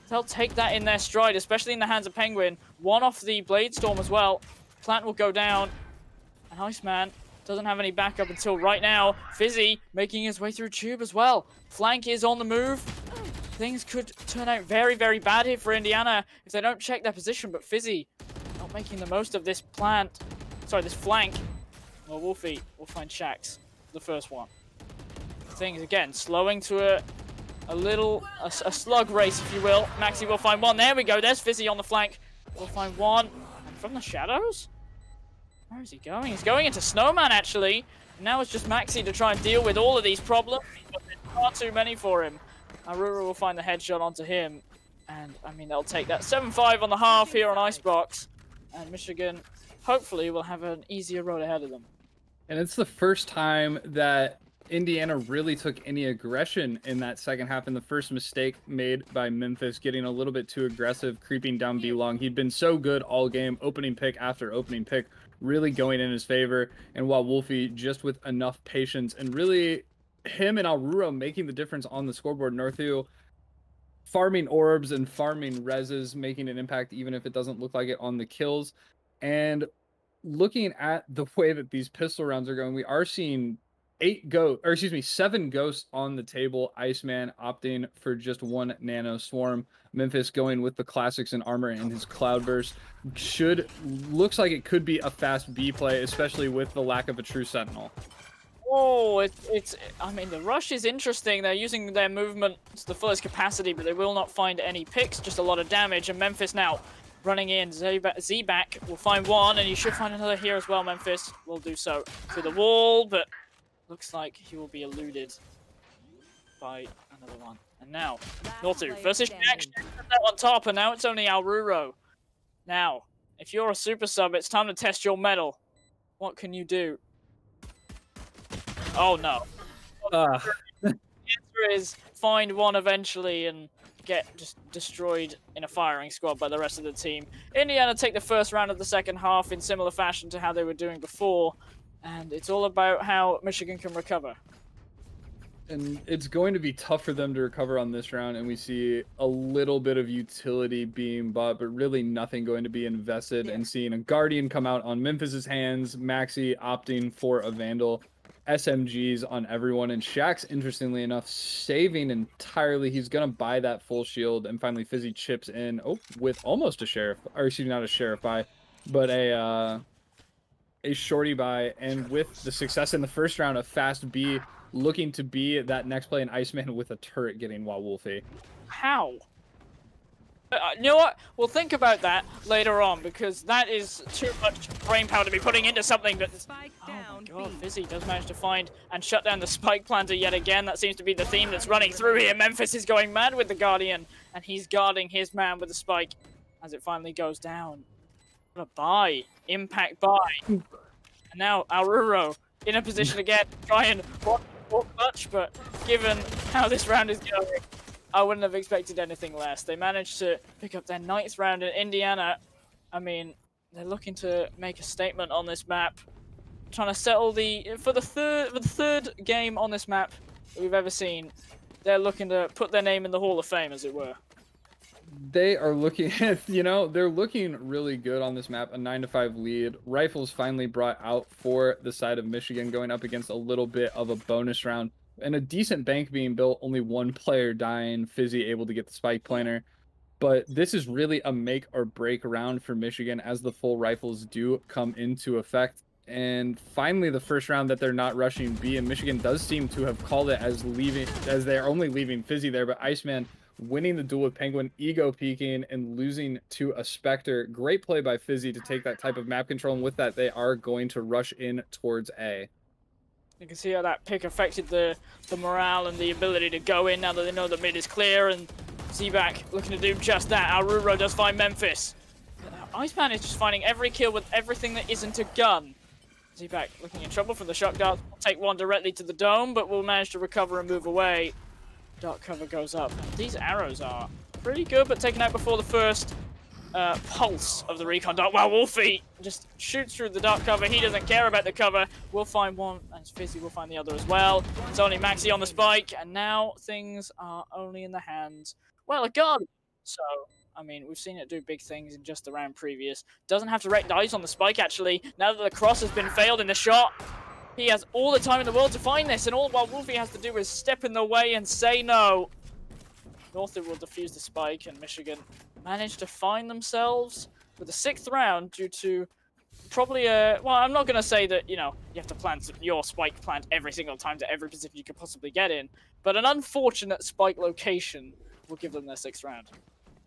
They'll take that in their stride, especially in the hands of Penguin. One off the Blade Storm as well. Plant will go down, and Iceman doesn't have any backup until right now. Fizzy making his way through Tube as well. Flank is on the move. Things could turn out very, very bad here for Indiana if they don't check their position, but Fizzy not making the most of this this flank. Well, Wolfie will find Shax for the first one. Things, again, slowing to a slug race, if you will. Maxi will find one. There we go. There's Fizzy on the flank. We'll find one. And from the shadows? Where is he going? He's going into Snowman, actually. Now it's just Maxi to try and deal with all of these problems, but there's far too many for him. Arura will find the headshot onto him, and I mean, they'll take that 7-5 on the half here on Icebox, and Michigan hopefully will have an easier road ahead of them. And it's the first time that Indiana really took any aggression in that second half, and the first mistake made by Memphis, getting a little bit too aggressive, creeping down B-long. He'd been so good all game, opening pick after opening pick, really going in his favor, and while Wolfie, just with enough patience, and really him and Alruro making the difference on the scoreboard. Northu farming orbs and farming reses, making an impact even if it doesn't look like it on the kills. And looking at the way that these pistol rounds are going, we are seeing 7 ghosts on the table. Iceman opting for just 1 nano swarm. Memphis going with the classics and armor and his cloudburst. Looks like it could be a fast B play, especially with the lack of a true sentinel. Oh, I mean, the rush is interesting. They're using their movement to the fullest capacity, but they will not find any picks, just a lot of damage. And Memphis now running in. Z-back will find one, and you should find another here as well. Memphis will do so to the wall, but looks like he will be eluded by another one. And now, Northu versus Jack on top, and now it's only Alruro. Now, if you're a super sub, it's time to test your mettle. What can you do? Oh no. The answer is find one eventually and get just destroyed in a firing squad by the rest of the team. Indiana take the first round of the second half in similar fashion to how they were doing before, and it's all about how Michigan can recover. And it's going to be tough for them to recover on this round, and we see a little bit of utility being bought, but really nothing going to be invested, and seeing a Guardian come out on Memphis's hands, Maxi opting for a Vandal, SMGs on everyone, and Shax, interestingly enough, saving entirely. He's going to buy that full shield, and finally Fizzy chips in, with almost a sheriff, or excuse me, not a sheriff buy, but a shorty buy, and with the success in the first round of Fast B, looking to be that next play in Iceman with a turret getting Wild Wolfie. How? You know what? We'll think about that later on, because that is too much brain power to be putting into something that's... Oh my god, Fizzy does manage to find and shut down the spike planter yet again. That seems to be the theme that's running through here. Memphis is going mad with the Guardian, and he's guarding his man with the spike as it finally goes down. What a buy. Impact buy. And now Aruro in a position again to try and walk clutch, but given how this round is going, I wouldn't have expected anything less. They managed to pick up their 9th round in Indiana. I mean, they're looking to make a statement on this map, trying to settle for the third game on this map that we've ever seen. They're looking to put their name in the Hall of Fame, as it were. They are looking, they're looking really good on this map. A 9-5 lead. Rifles finally brought out for the side of Michigan, going up against a little bit of a bonus round. And a decent bank being built, only one player dying, Fizzy able to get the spike planter. But this is really a make or break round for Michigan as the full rifles do come into effect. And finally, the first round that they're not rushing B, and Michigan does seem to have called it as they're only leaving Fizzy there, but Iceman winning the duel with Penguin, ego peaking and losing to a Spectre. Great play by Fizzy to take that type of map control, and with that, they are going to rush in towards A. You can see how that pick affected the morale and the ability to go in now that they know the mid is clear, and Z-Back looking to do just that. Aruro does find Memphis. Iceman is just finding every kill with everything that isn't a gun. Z-Back looking in trouble from the shock dart. Will take one directly to the dome, but will manage to recover and move away. Dark cover goes up. And these arrows are pretty good, but taken out before the first pulse of the recon dart. Wow, Wolfie just shoots through the dark cover. He doesn't care about the cover. We'll find one, and Fizzy will find the other as well. It's only Maxi on the spike, and now things are only in the hands, well, a gun. So, I mean, we've seen it do big things in just the round previous. Doesn't have to wreck dice on the spike, actually. Now that the cross has been failed in the shot, he has all the time in the world to find this, and all what Wolfie has to do is step in the way and say no. Northwood will defuse the spike, and Michigan managed to find themselves with the 6th round due to probably a... Well, I'm not going to say that, you know, you have to plant your spike plant every single time to every position you could possibly get in, but an unfortunate spike location will give them their 6th round.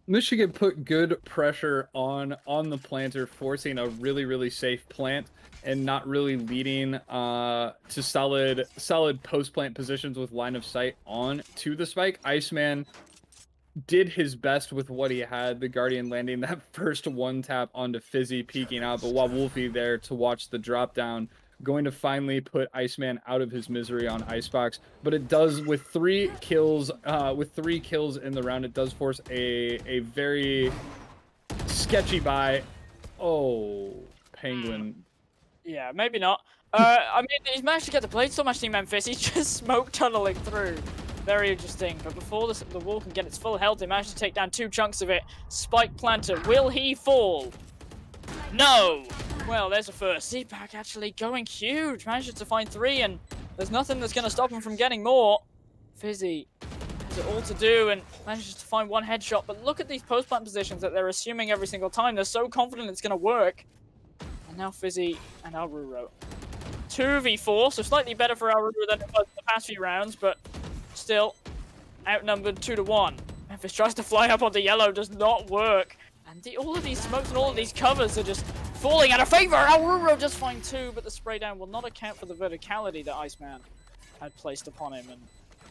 Michigan put good pressure on the planter, forcing a really, really safe plant and not really leading to solid post-plant positions with line of sight on to the spike. Iceman did his best with what he had. The Guardian landing that first one tap onto Fizzy, peeking out, but while Wolfie there to watch the drop down, going to finally put Iceman out of his misery on Icebox. But it does, with 3 kills in the round, it does force a very sketchy buy. Oh, Penguin. Yeah, maybe not. I mean, he's managed to get the blade so much, Team Memphis. He's just smoke tunneling through. Very interesting. But before the wall can get its full health, they managed to take down 2 chunks of it. Spike planter, will he fall? No! Well, there's a first. Z-Back actually going huge. Manages to find 3, and there's nothing that's going to stop him from getting more. Fizzy has it all to do and manages to find 1 headshot. But look at these post-plant positions that they're assuming every single time. They're so confident it's going to work. And now Fizzy and Aruro. 2v4, so slightly better for Aruro than it was in the past few rounds, but still outnumbered 2-1. Memphis tries to fly up onto yellow, does not work. And all of these smokes and all of these covers are just falling out of favor. Aruro just find 2, but the spray down will not account for the verticality that Iceman had placed upon him. And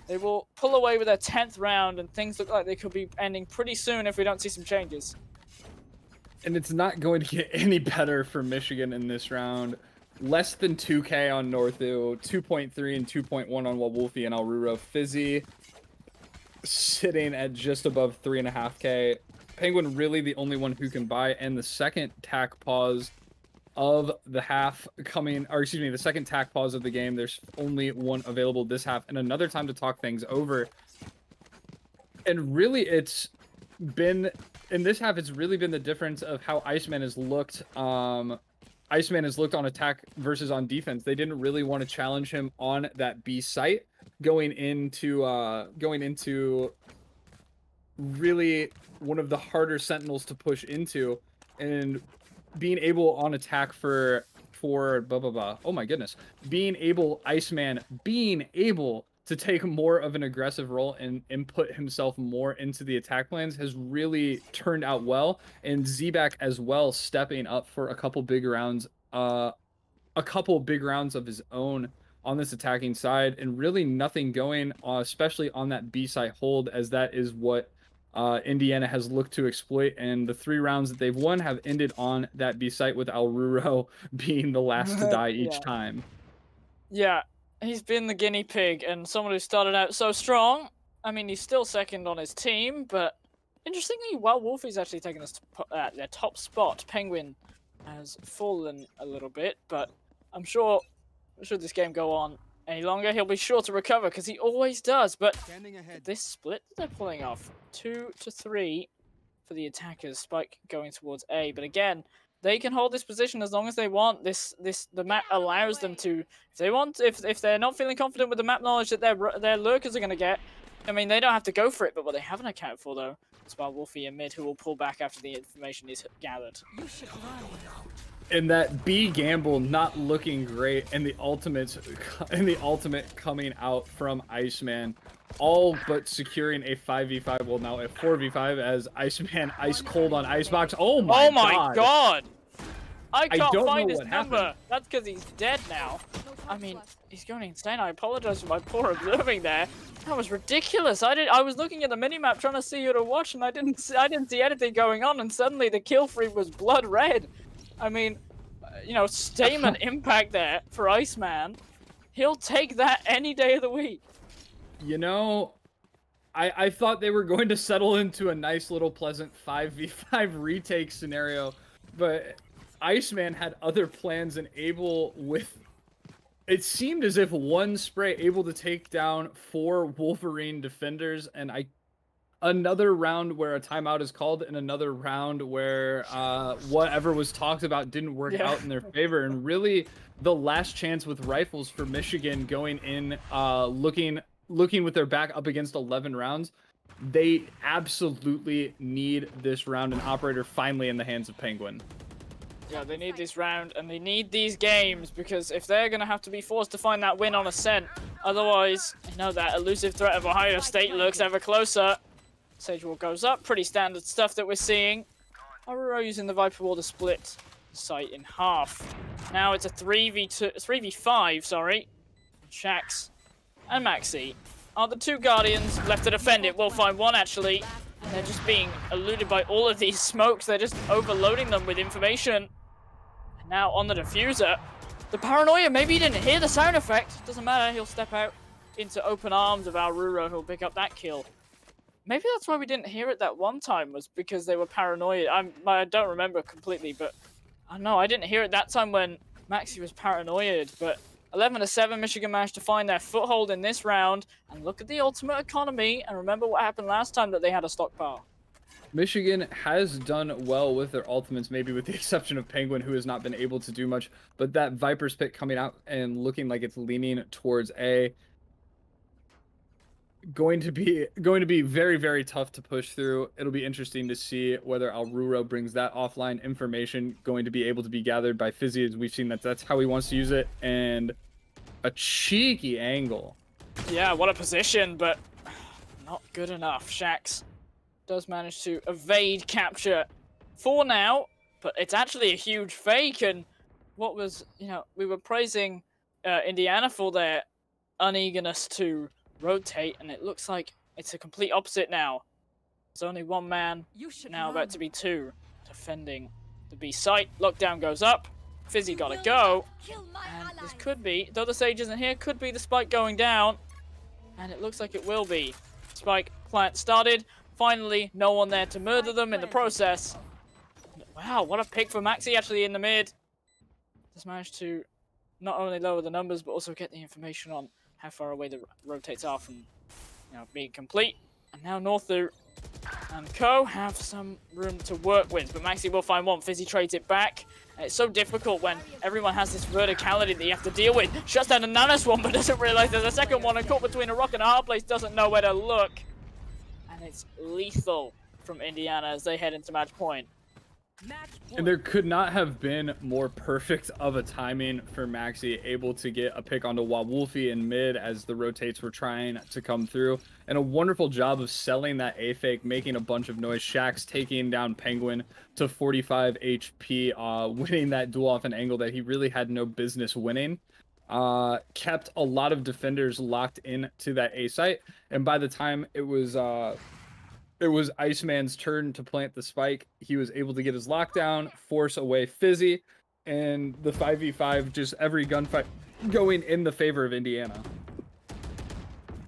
they will pull away with their 10th round, and things look like they could be ending pretty soon if we don't see some changes. And it's not going to get any better for Michigan in this round. Less than 2K on Northu, 2.3 and 2.1 on Wolfie and Aruro. Fizzy sitting at just above 3.5K. Penguin really the only one who can buy, and the second tack pause of the half coming, or excuse me, the second tack pause of the game. There's only one available this half, and another time to talk things over. And really, it's been, in this half, it's really been the difference of how Iceman has looked. Iceman has looked on attack versus on defense. They didn't really want to challenge him on that B site going into really one of the harder sentinels to push into, and being able on attack for blah blah blah. Oh my goodness. Iceman being able to take more of an aggressive role and input himself more into the attack plans has really turned out well. And Z-Back as well, stepping up for a couple big rounds of his own on this attacking side, and really nothing going, especially on that B site hold, as that is what Indiana has looked to exploit. And the 3 rounds that they've won have ended on that B site, with Alruro being the last to die each time. Yeah. He's been the guinea pig, and someone who started out so strong. I mean, he's still second on his team, but interestingly, while Wolfie's actually taken their top spot, Penguin has fallen a little bit, but I'm sure should this game go on any longer, he'll be sure to recover, because he always does. But this split that they're pulling off, 2-3 for the attackers, Spike going towards A, but again, they can hold this position as long as they want. The map allows them to, if they want, if they're not feeling confident with the map knowledge that their lurkers are going to get, I mean, they don't have to go for it. But what they haven't accounted for, though, is about Wolfie and Mid, who will pull back after the information is gathered. And that B gamble not looking great, and the ultimate coming out from Iceman, all but securing a 5v5, well now a 4v5, as Iceman ice cold on Icebox. Oh my god! I can't find his number. That's because he's dead now. I mean, he's going insane. I apologize for my poor observing there. That was ridiculous. I was looking at the minimap trying to see who to watch, and I didn't see anything going on, and suddenly the kill feed was blood red. I mean, you know, statement impact there for Iceman. He'll take that any day of the week. You know, I thought they were going to settle into a nice little pleasant 5v5 retake scenario, but Iceman had other plans, and it seemed as if one spray able to take down 4 Wolverine defenders, and another round where a timeout is called, and another round where whatever was talked about didn't work out in their favor. And really the last chance with rifles for Michigan going in, looking with their back up against 11 rounds. They absolutely need this round, and Operator finally in the hands of Penguin. Yeah, they need this round, and they need these games, because if they're going to have to be forced to find that win on Ascent, otherwise, you know, that elusive threat of Ohio State looks ever closer. Sage Wall goes up, pretty standard stuff that we're seeing. Aurora using the Viper Wall to split the site in half. Now it's a 3v5, sorry. Shax and Maxi are the 2 Guardians left to defend it. We'll find one, actually. And they're just being eluded by all of these smokes. They're just overloading them with information. And now on the diffuser. The paranoia, maybe he didn't hear the sound effect. Doesn't matter, he'll step out into open arms of Alruro, who'll pick up that kill. Maybe that's why we didn't hear it that one time, was because they were paranoid. I don't remember completely, but I don't know. I didn't hear it that time when Maxi was paranoid, but 11-7, Michigan managed to find their foothold in this round. And look at the ultimate economy, and remember what happened last time that they had a stockpile. Michigan has done well with their ultimates, maybe with the exception of Penguin, who has not been able to do much. But that Viper's Pit coming out and looking like it's leaning towards A, going to be very, very tough to push through. It'll be interesting to see whether Alruro brings that offline information, going to be able to be gathered by Fizzy, as we've seen that's how he wants to use it. And a cheeky angle. Yeah, what a position, but not good enough. Shax does manage to evade capture for now, but it's actually a huge fake. And what was, you know, we were praising Indiana for their uneagerness to rotate, and it looks like it's a complete opposite now. There's only one man, now about to be 2, defending the B site. Lockdown goes up. Fizzy gotta go. And this could be, though the Sage isn't here, could be the Spike going down. And it looks like it will be. Spike plant started. Finally, no one there to murder them in the process. Wow, what a pick for Maxi actually in the mid. Just managed to not only lower the numbers, but also get the information on how far away the rotates are from, you know, being complete. And now Northu and Co have some room to work with, but Maxi will find one. Fizzy trades it back. And it's so difficult when everyone has this verticality that you have to deal with. Shuts down the Nanos one, but doesn't realize there's a second one, and caught between a rock and a hard place, doesn't know where to look. And it's lethal from Indiana as they head into match point. And there could not have been more perfect of a timing for Maxi, able to get a pick onto Wawulfi in mid as the rotates were trying to come through. And a wonderful job of selling that A fake, making a bunch of noise. Shaxx taking down Penguin to 45 HP, winning that duel off an angle that he really had no business winning. Kept a lot of defenders locked into that A site. And by the time it was Iceman's turn to plant the spike, he was able to get his lockdown, force away Fizzy, and the 5v5, just every gunfight going in the favor of Indiana.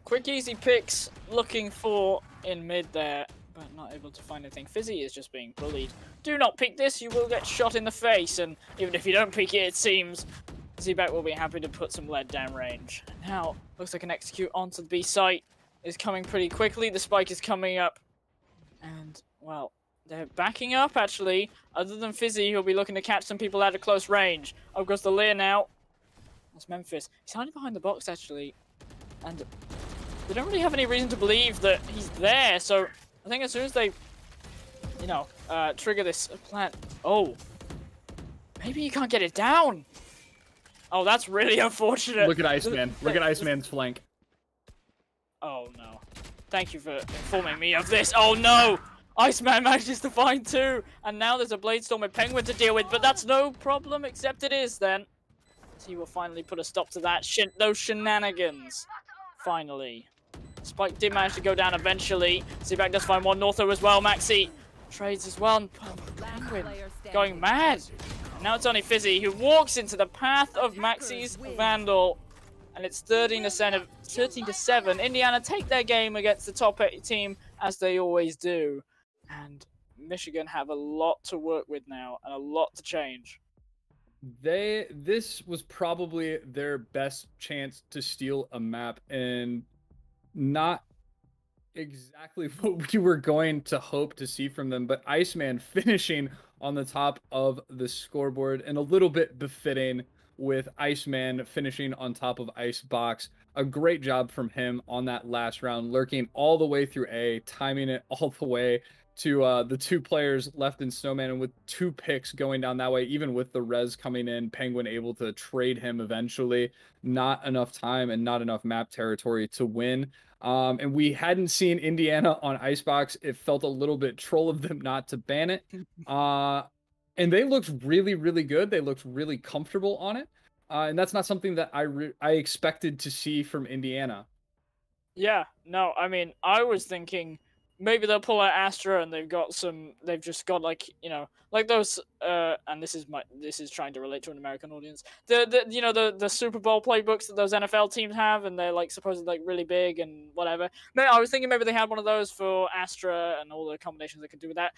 Quick, easy picks looking for in mid there, but not able to find anything. Fizzy is just being bullied. Do not pick this, you will get shot in the face, and even if you don't pick it, it seems Z-Back will be happy to put some lead down range. Now, looks like an execute onto the B site is coming pretty quickly. The spike is coming up. And, well, they're backing up, actually. Other than Fizzy, who'll be looking to catch some people out of close range. Up goes the Lear now. That's Memphis. He's hiding behind the box, actually. And they don't really have any reason to believe that he's there. So I think as soon as they, you know, trigger this plant... Oh. Maybe you can't get it down. Oh, that's really unfortunate. Look at Iceman. Look at Iceman's flank. Oh, no. Thank you for informing me of this. Oh no! Iceman manages to find two, and now there's a Bladestorm and Penguin to deal with, but that's no problem, except it is then. So he will finally put a stop to that. Those shenanigans. Finally. Spike did manage to go down eventually. Z-Back does find one Northo as well. Maxi trades as well, and Penguin going mad. And now it's only Fizzy who walks into the path of Maxi's Vandal. And it's 13-7. Indiana take their game against the top 8 team, as they always do. And Michigan have a lot to work with now, and a lot to change. This was probably their best chance to steal a map, and not exactly what we were going to hope to see from them, but Iceman finishing on the top of the scoreboard, and a little bit befitting with Iceman finishing on top of Icebox. A great job from him on that last round, lurking all the way through A, timing it all the way to the two players left in Snowman, and with 2 picks going down that way, even with the res coming in, Penguin able to trade him eventually. Not enough time and not enough map territory to win. And we hadn't seen Indiana on Icebox. It felt a little bit troll of them not to ban it. And they looked really, really good. They looked really comfortable on it. And that's not something that I expected to see from Indiana. Yeah, no, I mean, I was thinking maybe they'll pull out Astra and they've just got like, you know, like those, and this is trying to relate to an American audience. The Super Bowl playbooks that those NFL teams have, and they're like supposedly like really big and whatever. I was thinking maybe they had one of those for Astra and all the combinations they could do with that.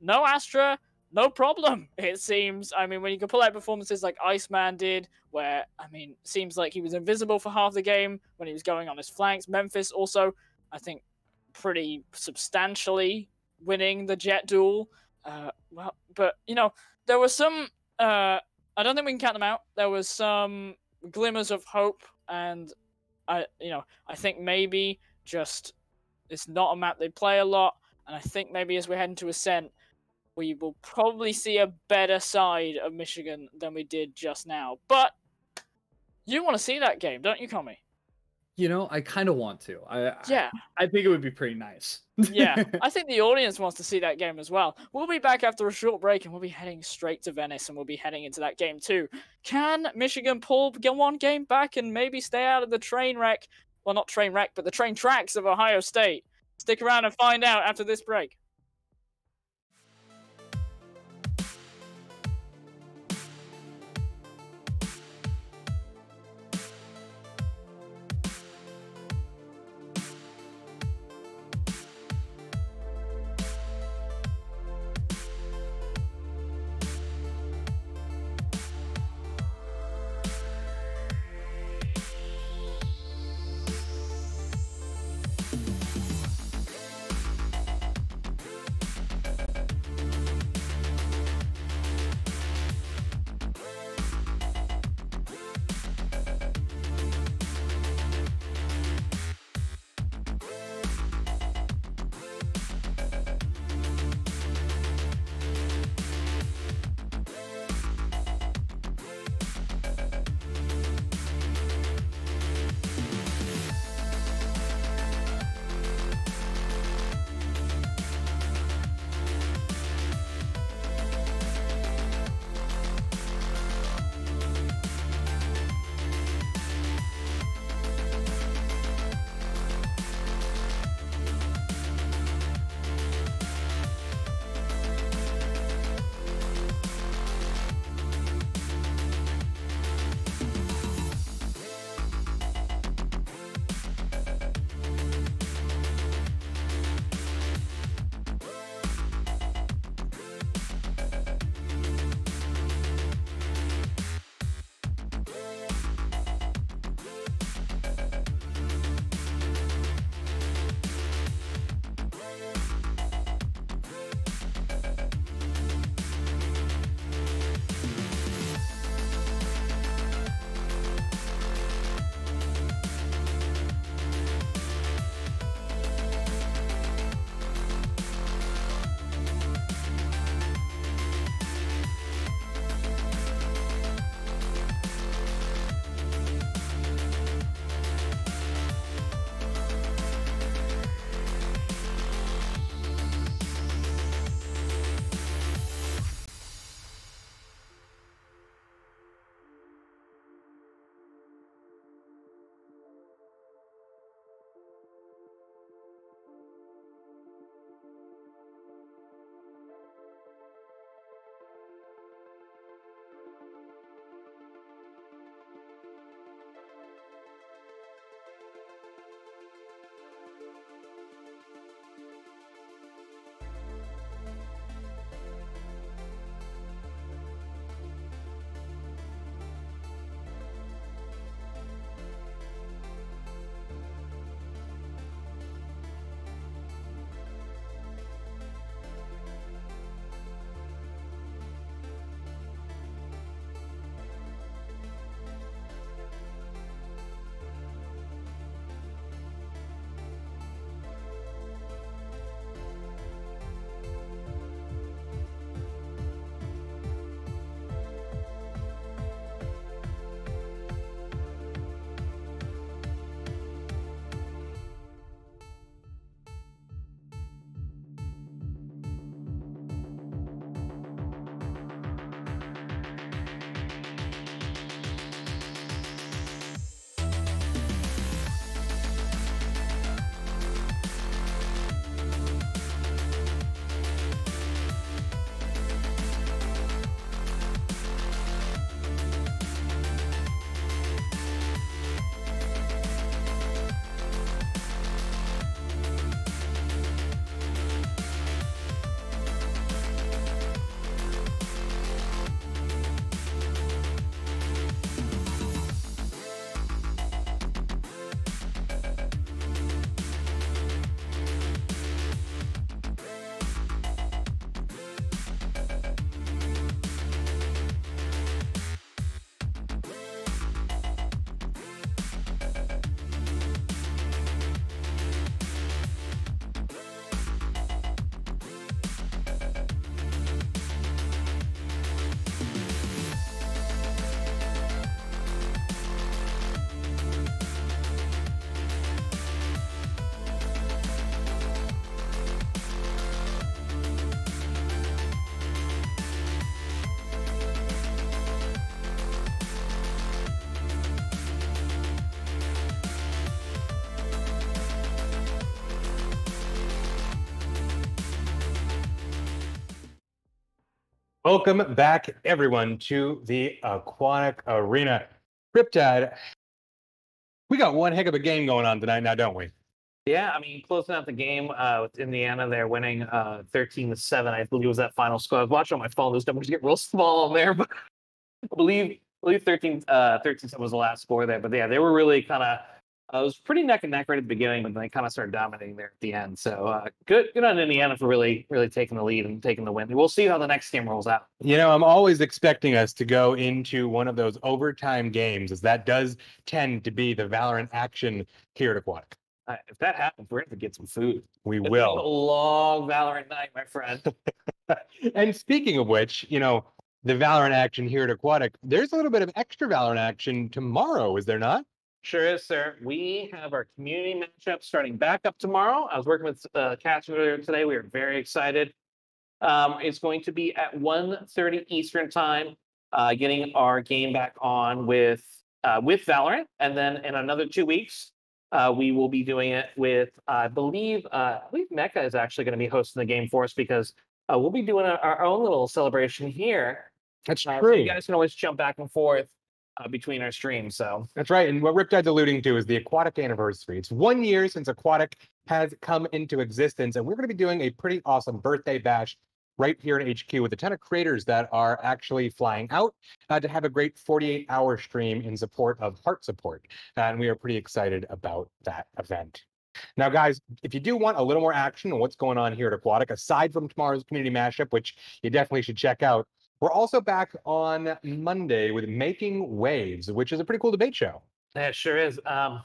No Astra. No problem, it seems. I mean, when you can pull out performances like Iceman did, where, I mean, seems like he was invisible for half the game when he was going on his flanks. Memphis also, I think, pretty substantially winning the Jet duel. But, you know, there was some, I don't think we can count them out. There was some glimmers of hope, and, I think maybe just, it's not a map they play a lot, and I think maybe as we head into Ascent, we will probably see a better side of Michigan than we did just now. But you want to see that game, don't you, Kami? You know, I kind of want to. Yeah. I think it would be pretty nice. Yeah, I think the audience wants to see that game as well. We'll be back after a short break, and we'll be heading straight to Venice, and we'll be heading into that game too. Can Michigan pull one game back and maybe stay out of the train wreck? Well, not train wreck, but the train tracks of Ohio State. Stick around and find out after this break. Welcome back, everyone, to the Aquatic Arena. Riptide, we got one heck of a game going on tonight now, don't we? Yeah, I mean, closing out the game with Indiana, they're winning 13-7. I believe was that final score. I was watching on my phone; those numbers get real small on there, but I believe 13-7 was the last score there. But yeah, they were really kind of it was pretty neck and neck right at the beginning, but then they kind of started dominating there at the end. So good on Indiana for really taking the lead and taking the win. We'll see how the next game rolls out. You know, I'm always expecting us to go into one of those overtime games, as that does tend to be the Valorant action here at Aquatic. If that happens, we're going to get some food. We It's will. been a long Valorant night, my friend. And speaking of which, you know, the Valorant action here at Aquatic, there's a little bit of extra Valorant action tomorrow, is there not? Sure is, sir. We have our community matchup starting back up tomorrow. I was working with Cats earlier today. We are very excited. It's going to be at 1:30 Eastern time, getting our game back on with Valorant, and then in another 2 weeks, we will be doing it with I believe Mecca is actually going to be hosting the game for us because we'll be doing our own little celebration here. That's So true. you guys can always jump back and forth between our streams. So That's right. And what Riptide's alluding to is the Aquatic anniversary. It's 1 year since Aquatic has come into existence, and we're going to be doing a pretty awesome birthday bash right here in HQ with a ton of creators that are actually flying out to have a great 48-hour stream in support of Heart Support. And we are pretty excited about that event. Now, guys, if you do want a little more action on what's going on here at Aquatic, aside from tomorrow's community mashup, which you definitely should check out, we're also back on Monday with Making Waves, which is a pretty cool debate show. yeah, it sure is. I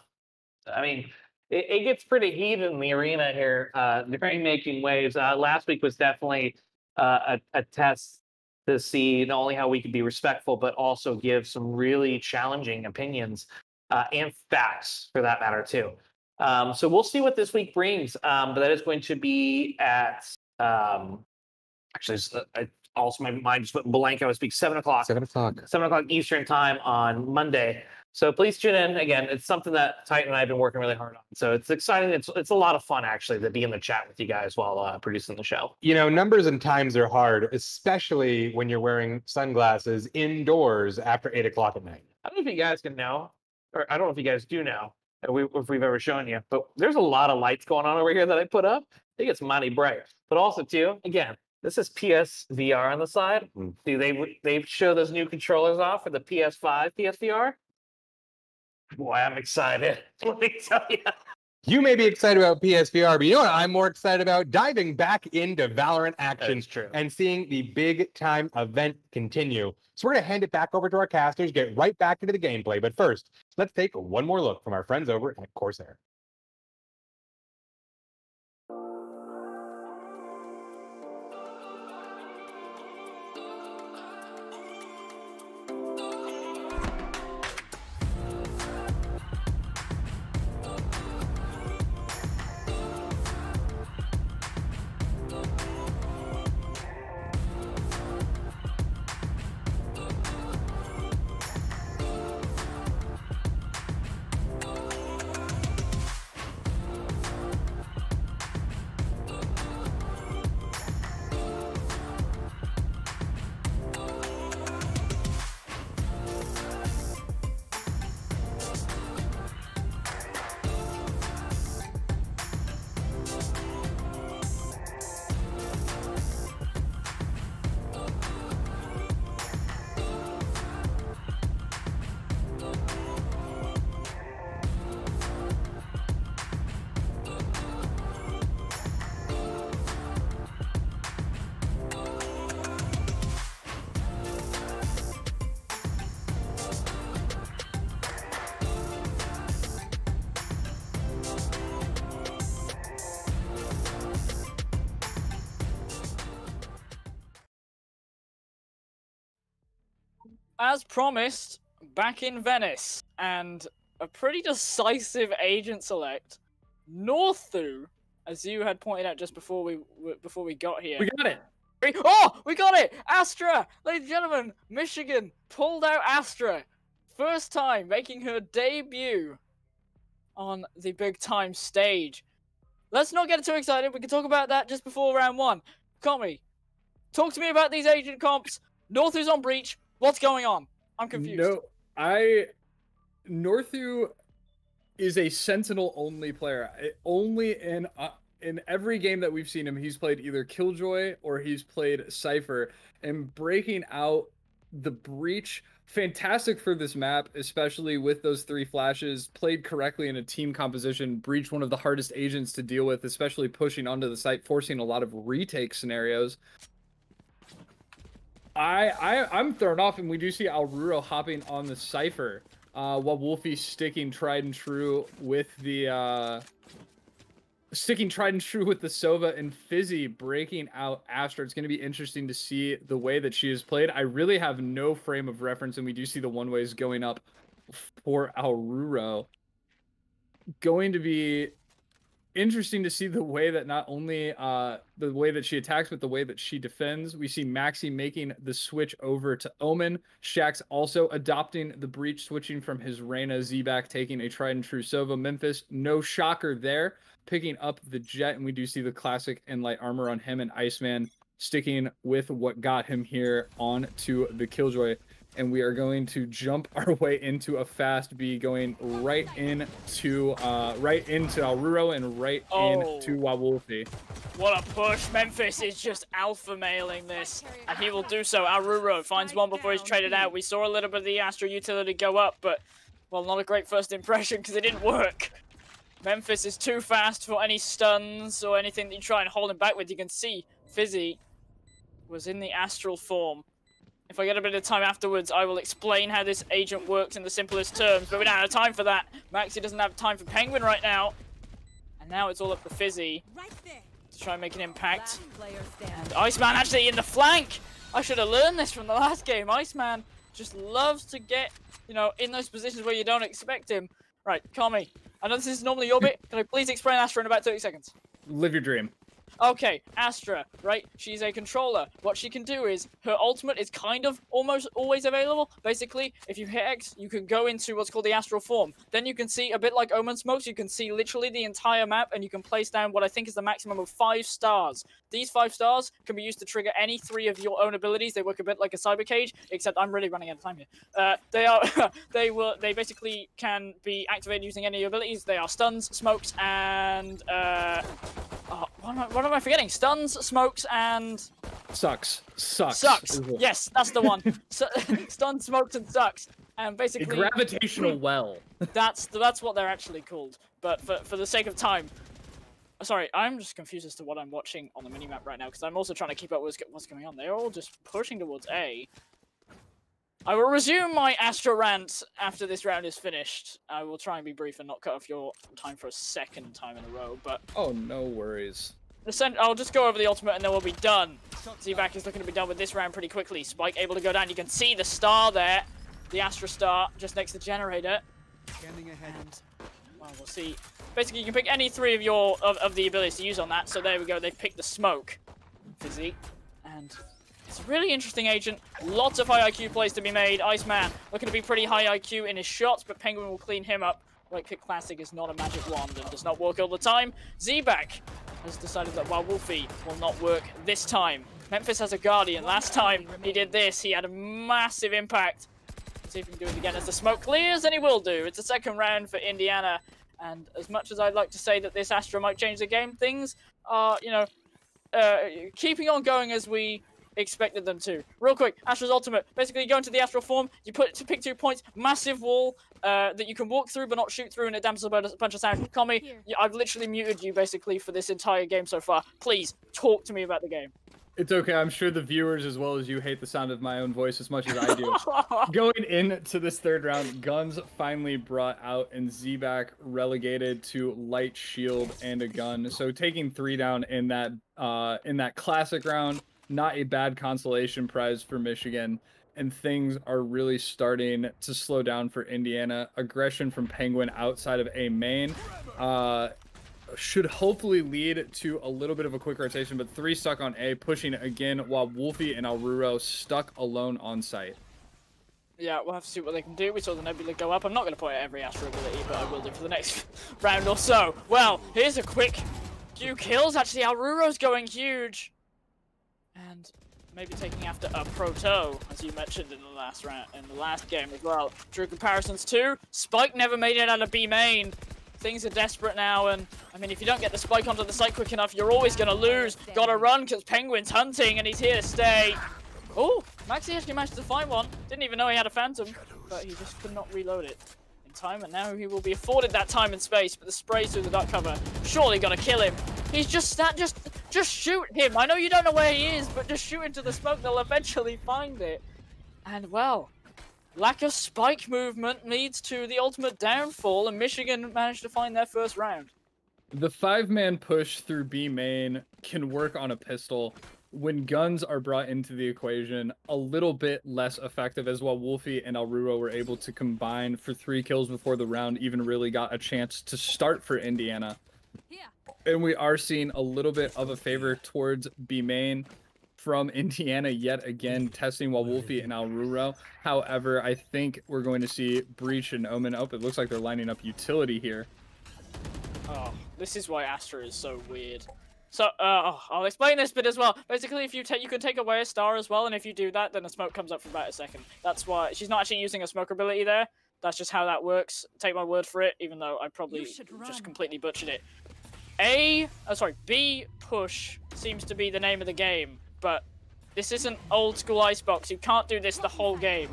mean, it gets pretty heated in the arena here. They're making waves. Last week was definitely a test to see not only how we could be respectful, but also give some really challenging opinions and facts, for that matter, too. So we'll see what this week brings. But that is going to be at actually. Also, my mind just went blank. I would speak 7 o'clock. 7 o'clock. 7 o'clock Eastern time on Monday. So please tune in. Again, it's something that Titan and I have been working really hard on. So it's exciting. It's a lot of fun, actually, to be in the chat with you guys while producing the show. You know, numbers and times are hard, especially when you're wearing sunglasses indoors after 8 o'clock at night. I don't know if you guys can know, or I don't know if you guys do know, if we've ever shown you, but there's a lot of lights going on over here that I put up. I think it's mighty bright. But also, too, again, this is PSVR on the side. Do they show those new controllers off for the PS5 PSVR? Boy, I'm excited. Let me tell you. You may be excited about PSVR, but you know what I'm more excited about? Diving back into Valorant action That's true. and seeing the big time event continue. So we're going to hand it back over to our casters, get right back into the gameplay. But first, let's take one more look from our friends over at CORSAIR. As promised, back in Venice, and a pretty decisive agent select. Northu, as you had pointed out just before we got here. We got it. We got it! Astra! Ladies and gentlemen, Michigan pulled out Astra. First time making her debut on the big time stage. Let's not get too excited. We can talk about that just before round one. Commie, Talk to me about these agent comps. Northu's on breach. What's going on? I'm confused. No, Northu is a Sentinel only player. Only in every game that we've seen him, he's played either Killjoy or he's played Cypher. And breaking out the breach, fantastic for this map, especially with those 3 flashes, played correctly in a team composition. Breach, one of the hardest agents to deal with, especially pushing onto the site, forcing a lot of retake scenarios. I'm thrown off, and we do see Alruro hopping on the Cypher, while Wolfie sticking tried and true with the Sova, and Fizzy breaking out Astra. It's going to be interesting to see the way that she is played. I really have no frame of reference, and we do see the one-ways going up for Alruro. Going to be interesting to see the way that not only the way that she attacks, but the way that she defends. We see Maxi making the switch over to Omen. Shaxx also adopting the breach, switching from his Reyna. Z-Back taking a tried and true Sova. Memphis, no shocker there, picking up the Jet, and we do see the classic and light armor on him, and Iceman sticking with what got him here onto the Killjoy. And we are going to jump our way into a fast B, going right into Alruro and right into Wawolfi. What a push. Memphis is just alpha mailing this, and he will do so. Alruro finds one before he's traded out. We saw a little bit of the Astra utility go up, but, well, not a great first impression because it didn't work. Memphis is too fast for any stuns or anything that you try and hold him back with. You can see Fizzy was in the astral form. If I get a bit of time afterwards, I will explain how this agent works in the simplest terms, but we don't have time for that. Maxi doesn't have time for Penguin right now. And now it's all up to Fizzy to try and make an impact. And Iceman actually in the flank! I should have learned this from the last game. Iceman just loves to get, you know, in those positions where you don't expect him. Right, Kami, I know this is normally your bit. Can I please explain Astra in about 30 seconds? Live your dream. Okay, Astra, right? She's a controller. What she can do is, her ultimate is kind of almost always available. Basically, if you hit X, you can go into what's called the astral form. Then you can see, a bit like Omen Smokes, you can see literally the entire map, and you can place down what I think is the maximum of 5 stars. These 5 stars can be used to trigger any 3 of your own abilities. They work a bit like a cyber cage, except I'm really running out of time here. They basically can be activated using any abilities. They are stuns, smokes, and what am I forgetting? Stuns, smokes, and Sucks. Yes, that's the one. Stuns, smokes, and sucks. And basically, a gravitational well. That's what they're actually called. But for the sake of time, sorry, I'm just confused as to what I'm watching on the minimap right now because I'm also trying to keep up with what's going on. They're all just pushing towards A. I will resume my Astra rant after this round is finished. I will try and be brief and not cut off your time for a second time in a row, but... Oh, no worries. I'll just go over the ultimate and then we'll be done. Z-Back is looking to be done with this round pretty quickly. Spike able to go down. You can see the star there. The Astra star just next to the generator. And, well, we'll see. Basically, you can pick any 3 of your of the abilities to use on that. So there we go. They've picked the smoke. Fizzy. And... it's a really interesting agent. Lots of high IQ plays to be made. Iceman looking to be pretty high IQ in his shots, but Penguin will clean him up. Right click classic is not a magic wand and does not work all the time. Z-Back has decided that Wolfie will not work this time. Memphis has a Guardian. Last time he did this, he had a massive impact. Let's see if he can do it again as the smoke clears, and he will do. It's a second round for Indiana. And as much as I'd like to say that this Astra might change the game, things are, you know, keeping on going as we expected them to. Real quick, Astra's ultimate. Basically, you go into the astral form, you pick 2 points, massive wall that you can walk through but not shoot through, and it dampens a bunch of sound. Kami, I've literally muted you basically for this entire game so far. Please, talk to me about the game. It's okay. I'm sure the viewers, as well as you, hate the sound of my own voice as much as I do. Going into this third round, guns finally brought out, and Z-Back relegated to light shield and a gun. So taking 3 down in that classic round. Not a bad consolation prize for Michigan, and things are really starting to slow down for Indiana. Aggression from Penguin outside of A main should hopefully lead to a little bit of a quick rotation, but 3 stuck on A, pushing again while Wolfie and Alruro stuck alone on site. Yeah, we'll have to see what they can do. We saw the Nebula go up. I'm not going to point out every Astra ability, but I will do for the next round or so. Well, here's a quick few kills. Actually, Alruro's going huge. And maybe taking after a Proto, as you mentioned in the last round, in the last game as well. Drew comparisons too. Spike never made it out of B main. Things are desperate now, and I mean, if you don't get the spike onto the site quick enough, you're always gonna lose. Gotta run because Penguin's hunting, and he's here to stay. Oh, Maxi actually managed to find one. Didn't even know he had a Phantom, but he just could not reload it in time, and now he will be afforded that time and space. But the sprays through the duck cover, surely gonna kill him. He's just shoot him. I know you don't know where he is, but just shoot into the smoke. They'll eventually find it. And well, lack of spike movement leads to the ultimate downfall, and Michigan managed to find their first round. The 5-man push through B main can work on a pistol. When guns are brought into the equation, a little bit less effective as well. Wolfie and Alruro were able to combine for 3 kills before the round even really got a chance to start for Indiana. And we are seeing a little bit of a favor towards B main from Indiana yet again, testing while Wolfie and Alruro. However, I think we're going to see Breach and Omen. Oh, it looks like they're lining up utility here. Oh, this is why Astra is so weird. So, I'll explain this bit as well. Basically, if you can take away a star as well, and if you do that, then a smoke comes up for about a second. That's why she's not actually using a smoke ability there. That's just how that works. Take my word for it, even though I probably just completely butchered it. B push seems to be the name of the game, but this isn't old school Icebox. You can't do this the whole game.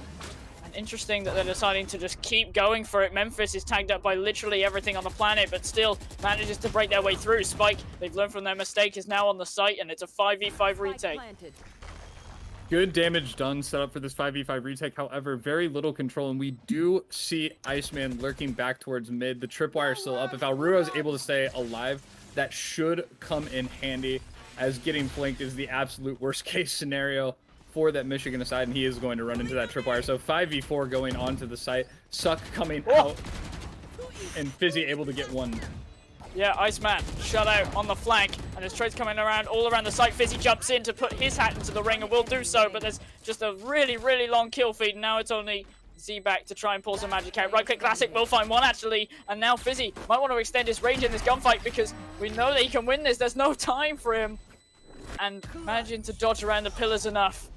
And interesting that they're deciding to just keep going for it. Memphis is tagged up by literally everything on the planet, but still manages to break their way through. Spike, they've learned from their mistake, is now on the site, and it's a 5v5 retake. Good damage done set up for this 5v5 retake. However, very little control, and we do see Iceman lurking back towards mid. The tripwire still up. If Alruro is able to stay alive, that should come in handy, as getting flanked is the absolute worst case scenario for that Michigan side, and he is going to run into that tripwire. So 5v4 going onto the site. Suck coming out, and Fizzy able to get one. Yeah, Iceman shut out on the flank, and his trade's coming around all around the site. Fizzy jumps in to put his hat into the ring, and will do so, but there's just a really, really long kill feed, and now it's only Z-back to try and pull some magic out. Right click classic will find one actually, and now Fizzy might want to extend his range in this gunfight because we know that he can win this. There's no time for him, and managing to dodge around the pillars enough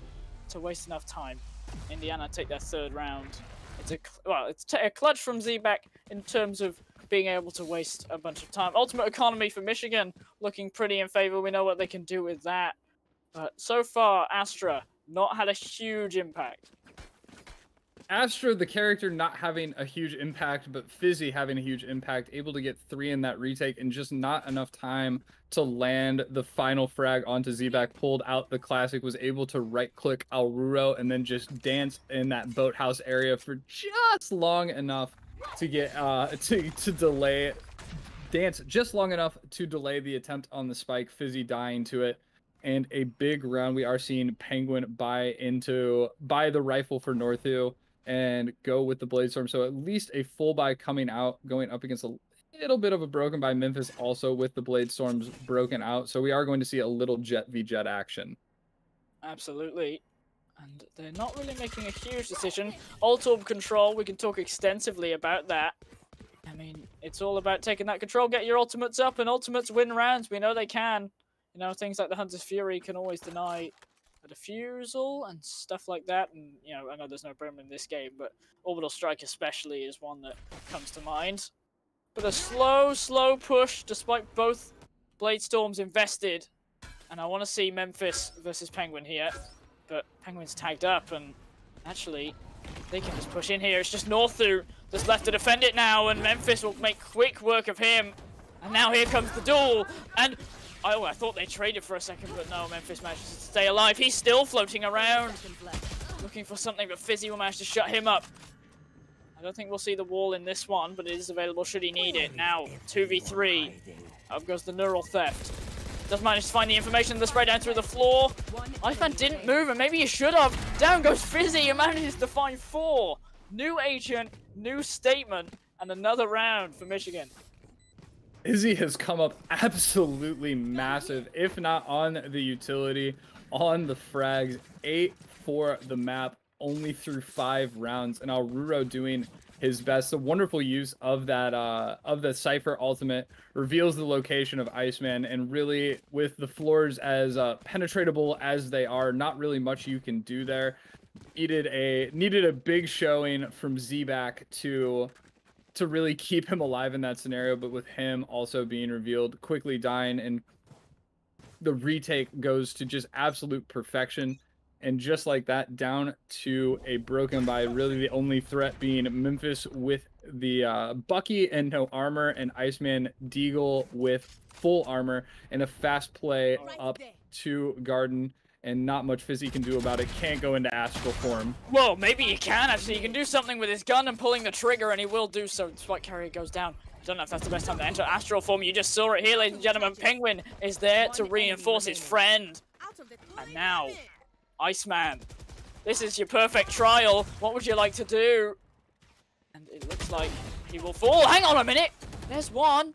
to waste enough time. Indiana take their 3rd round. It's a clutch from Z-back in terms of being able to waste a bunch of time. Ultimate economy for Michigan looking pretty in favor. We know what they can do with that. But so far, Astra not had a huge impact. Astra, the character, not having a huge impact, but Fizzy having a huge impact, able to get 3 in that retake, and just not enough time to land the final frag onto Z-back. Pulled out the classic, was able to right-click Alruro, and then just dance in that boathouse area for just long enough to get to delay, dance just long enough to delay the attempt on the spike. Fizzy dying to it, and a big round. We are seeing Penguin buy the rifle for Northu and go with the Blade Storm. So at least a full buy coming out, going up against a little bit of a broken by Memphis also with the Blade Storms broken out. So we are going to see a little Jet v Jet action. Absolutely. And they're not really making a huge decision. Alt orb control, we can talk extensively about that. I mean, it's all about taking that control, get your ultimates up, and ultimates win rounds. We know they can. You know, things like the Hunter's Fury can always deny a defusal and stuff like that. And, you know, I know there's no Brim in this game, but Orbital Strike especially is one that comes to mind. But a slow push, despite both Blade Storms invested. And I want to see Memphis versus Penguin here. But Penguin's tagged up, and actually, they can just push in here. It's just Northu that's left to defend it now, and Memphis will make quick work of him. And now here comes the duel, and I thought they traded for a second, but no, Memphis manages to stay alive. He's still floating around, looking for something, but Fizzy will manage to shut him up. I don't think we'll see the wall in this one, but it is available should he need it. Now, 2v3. Up goes the Neural Theft. Does manage to find the information, the spray down through the floor. Iceman didn't move, and maybe he should have. Down goes Fizzy, and manages to find 4. New agent, new statement, and another round for Michigan. Izzy has come up absolutely massive, if not on the utility, on the frags. 8 for the map, only through 5 rounds. And Alruro doing his best. A wonderful use of that of the Cypher ultimate reveals the location of Iceman, and really with the floors as penetratable as they are, not really much you can do there. Needed a big showing from Z-Back to really keep him alive in that scenario, but with him also being revealed, quickly dying, and the retake goes to just absolute perfection. And just like that, down to a broken by really the only threat being Memphis with the Bucky and no armor, and Iceman Deagle with full armor, and a fast play up to Garden, and not much Fizzy can do about it. Can't go into astral form. Well, maybe he can actually. He can do something with his gun and pulling the trigger, and he will do so. Spike carrier goes down. I don't know if that's the best time to enter astral form. You just saw it here, ladies and gentlemen. Penguin is there to reinforce his friend. And now, Iceman, this is your perfect trial. What would you like to do? And it looks like he will fall. Hang on a minute. There's one.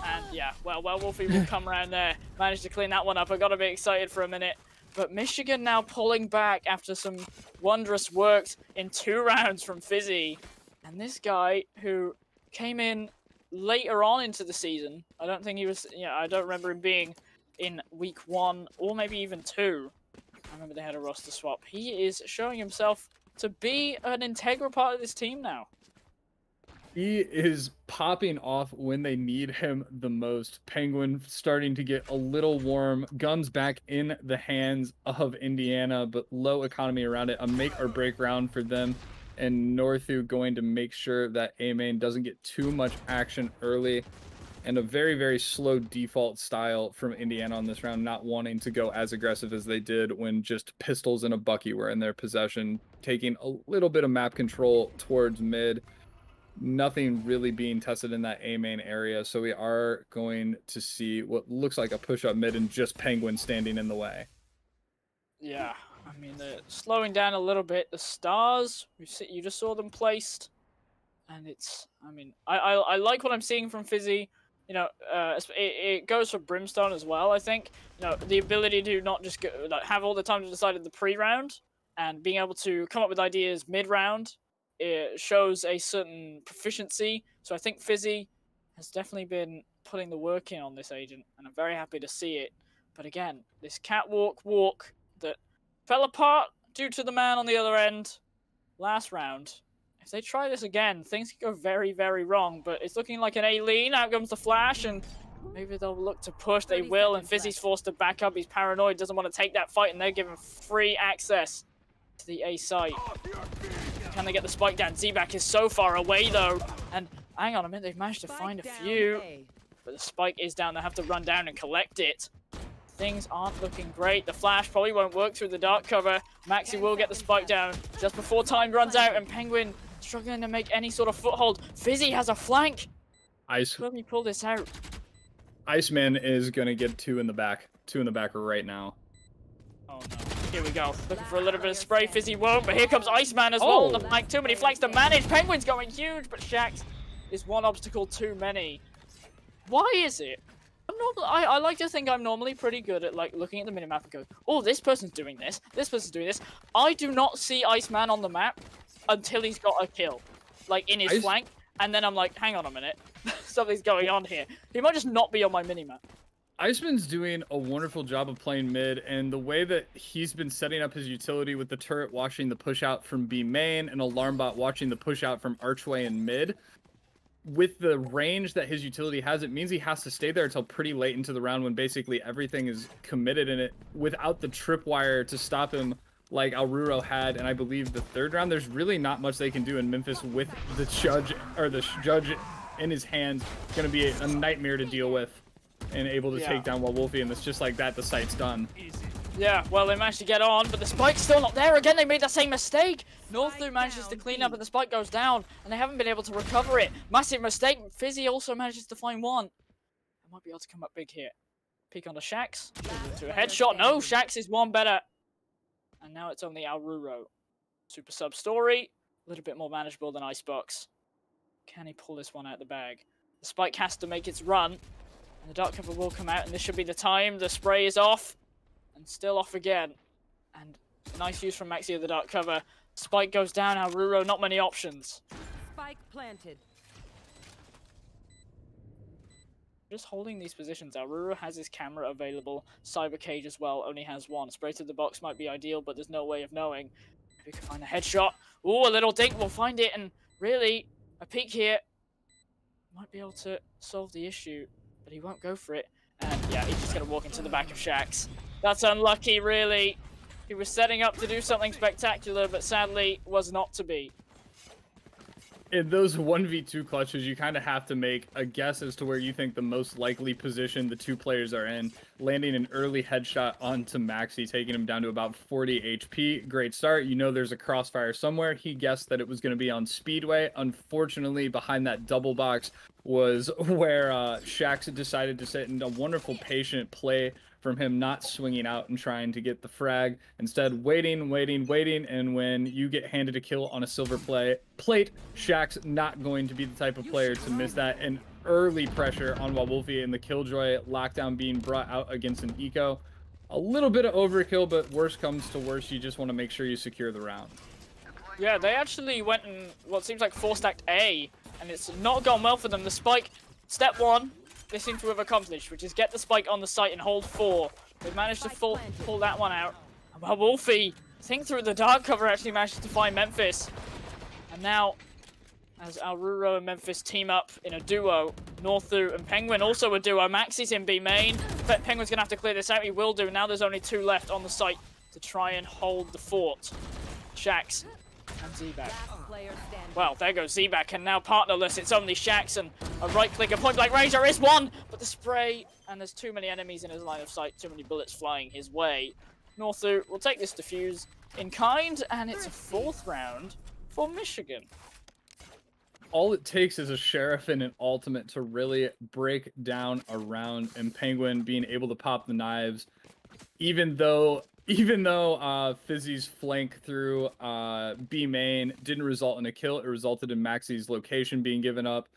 And yeah, well, Wolfie will come around there. Managed to clean that one up. I got a bit excited for a minute. But Michigan now pulling back after some wondrous work in 2 rounds from Fizzy. And this guy who came in later on into the season. I don't think he was, I don't remember him being in week 1 or maybe even 2. I remember they had a roster swap. He is showing himself to be an integral part of this team now. He is popping off when they need him the most. Penguin starting to get a little warm. Guns back in the hands of Indiana, but low economy around it. A make or break round for them. And Northu going to make sure that A-Main doesn't get too much action early. And a very, very slow default style from Indiana on this round, not wanting to go as aggressive as they did when just pistols and a Bucky were in their possession, taking a little bit of map control towards mid. Nothing really being tested in that A-Main area, so we are going to see what looks like a push-up mid and just Penguin standing in the way. Yeah, I mean, they're slowing down a little bit. The stars, you just saw them placed, and it's, I mean, I like what I'm seeing from Fizzy. It goes for Brimstone as well, I think. The ability to not just have all the time to decide in the pre-round, and being able to come up with ideas mid-round, it shows a certain proficiency. So I think Fizzy has definitely been putting the work in on this agent, and I'm very happy to see it. But again, this catwalk walk that fell apart due to the man on the other end last round. If they try this again, things could go very, very wrong. But it's looking like an A-lean. Out comes the flash, and maybe they'll look to push. They will, and Fizzy's forced to back up. He's paranoid, doesn't want to take that fight, and they're given free access to the A site. Can they get the spike down? Z-Back is so far away, though. And hang on a minute, they've managed to find a few. But the spike is down. They have to run down and collect it. Things aren't looking great. The flash probably won't work through the dark cover. Maxi will get the spike down just before time runs out, and Penguin struggling to make any sort of foothold. Fizzy has a flank. Let me pull this out. Iceman is going to get 2 in the back. 2 in the back right now. Oh no. Here we go. Looking for a little bit of spray. Fizzy won't, but here comes Iceman as well on the flank. Too many flanks to manage. Penguin's going huge, but Shax is one obstacle too many. Why is it? I like to think I'm normally pretty good at looking at the minimap and go, oh, this person's doing this. This person's doing this. I do not see Iceman on the map until he's got a kill, in his flank, and then I'm like, hang on a minute, something's going on here. He might just not be on my minimap. Iceman's doing a wonderful job of playing mid, and the way that he's been setting up his utility with the turret watching the push out from B main and alarm bot watching the push out from archway and mid, with the range that his utility has, it means he has to stay there until pretty late into the round when basically everything is committed in it without the tripwire to stop him like Alruro had, and I believe the 3rd round. There's really not much they can do in Memphis with the judge in his hands. It's going to be a nightmare to deal with and able to take down Wolfie, and it's just like that, the site's done. Yeah, well, they managed to get on, but the spike's still not there. Again, they made that same mistake. Northu manages to clean up, and the spike goes down, and they haven't been able to recover it. Massive mistake. Fizzy also manages to find one. They might be able to come up big here. Peek on the Shax. To a headshot. No, Shax is one better. And now it's only Alruro. Super sub story. A little bit more manageable than Icebox. Can he pull this one out the bag? The spike has to make its run. And the dark cover will come out, and this should be the time. The spray is off. And still off again. And nice use from Maxi of the dark cover. Spike goes down. Alruro, not many options. Spike planted. Just holding these positions. Aurora has his camera available. Cyber Cage as well only has one. Spray to the box might be ideal, but there's no way of knowing. Maybe we can find a headshot. Ooh, a little dink. We'll find it. And really, a peek here might be able to solve the issue, but he won't go for it. And yeah, he's just going to walk into the back of Shax. That's unlucky, really. He was setting up to do something spectacular, but sadly was not to be. In those 1v2 clutches, you kind of have to make a guess as to where you think the most likely position the two players are in. Landing an early headshot onto Maxi, taking him down to about 40 HP. Great start. You know there's a crossfire somewhere. He guessed that it was going to be on Speedway. Unfortunately, behind that double box was where Shax decided to sit in a wonderful patient play from him not swinging out and trying to get the frag. Instead, waiting, and when you get handed a kill on a silver plate, Shaq's not going to be the type of player to miss that. And early pressure on Wawolfie and the Killjoy lockdown being brought out against an eco. A little bit of overkill, but worst comes to worst, you just want to make sure you secure the round. Yeah, they actually went and what seems like 4-stacked A, and it's not gone well for them. The spike, step one, they seem to have accomplished, which is get the spike on the site and hold 4. They've managed to pull that one out. Well, Wolfie, think through the dark cover, actually manages to find Memphis. And now, as Alruro and Memphis team up in a duo, Northu and Penguin also a duo. Maxi's in B main, but Penguin's going to have to clear this out. He will do. Now there's only 2 left on the site to try and hold the fort. Shax and Zback. Well, there goes Zback, and now partnerless. It's only Shax and a right-click, a point-blank range. There is one, but the spray, and there's too many enemies in his line of sight, too many bullets flying his way. Northu will take this defuse in kind, and it's a 4th round for Michigan. All it takes is a Sheriff and an ultimate to really break down a round, and Penguin being able to pop the knives, even though Fizzy's flank through B main didn't result in a kill, it resulted in Maxi's location being given up.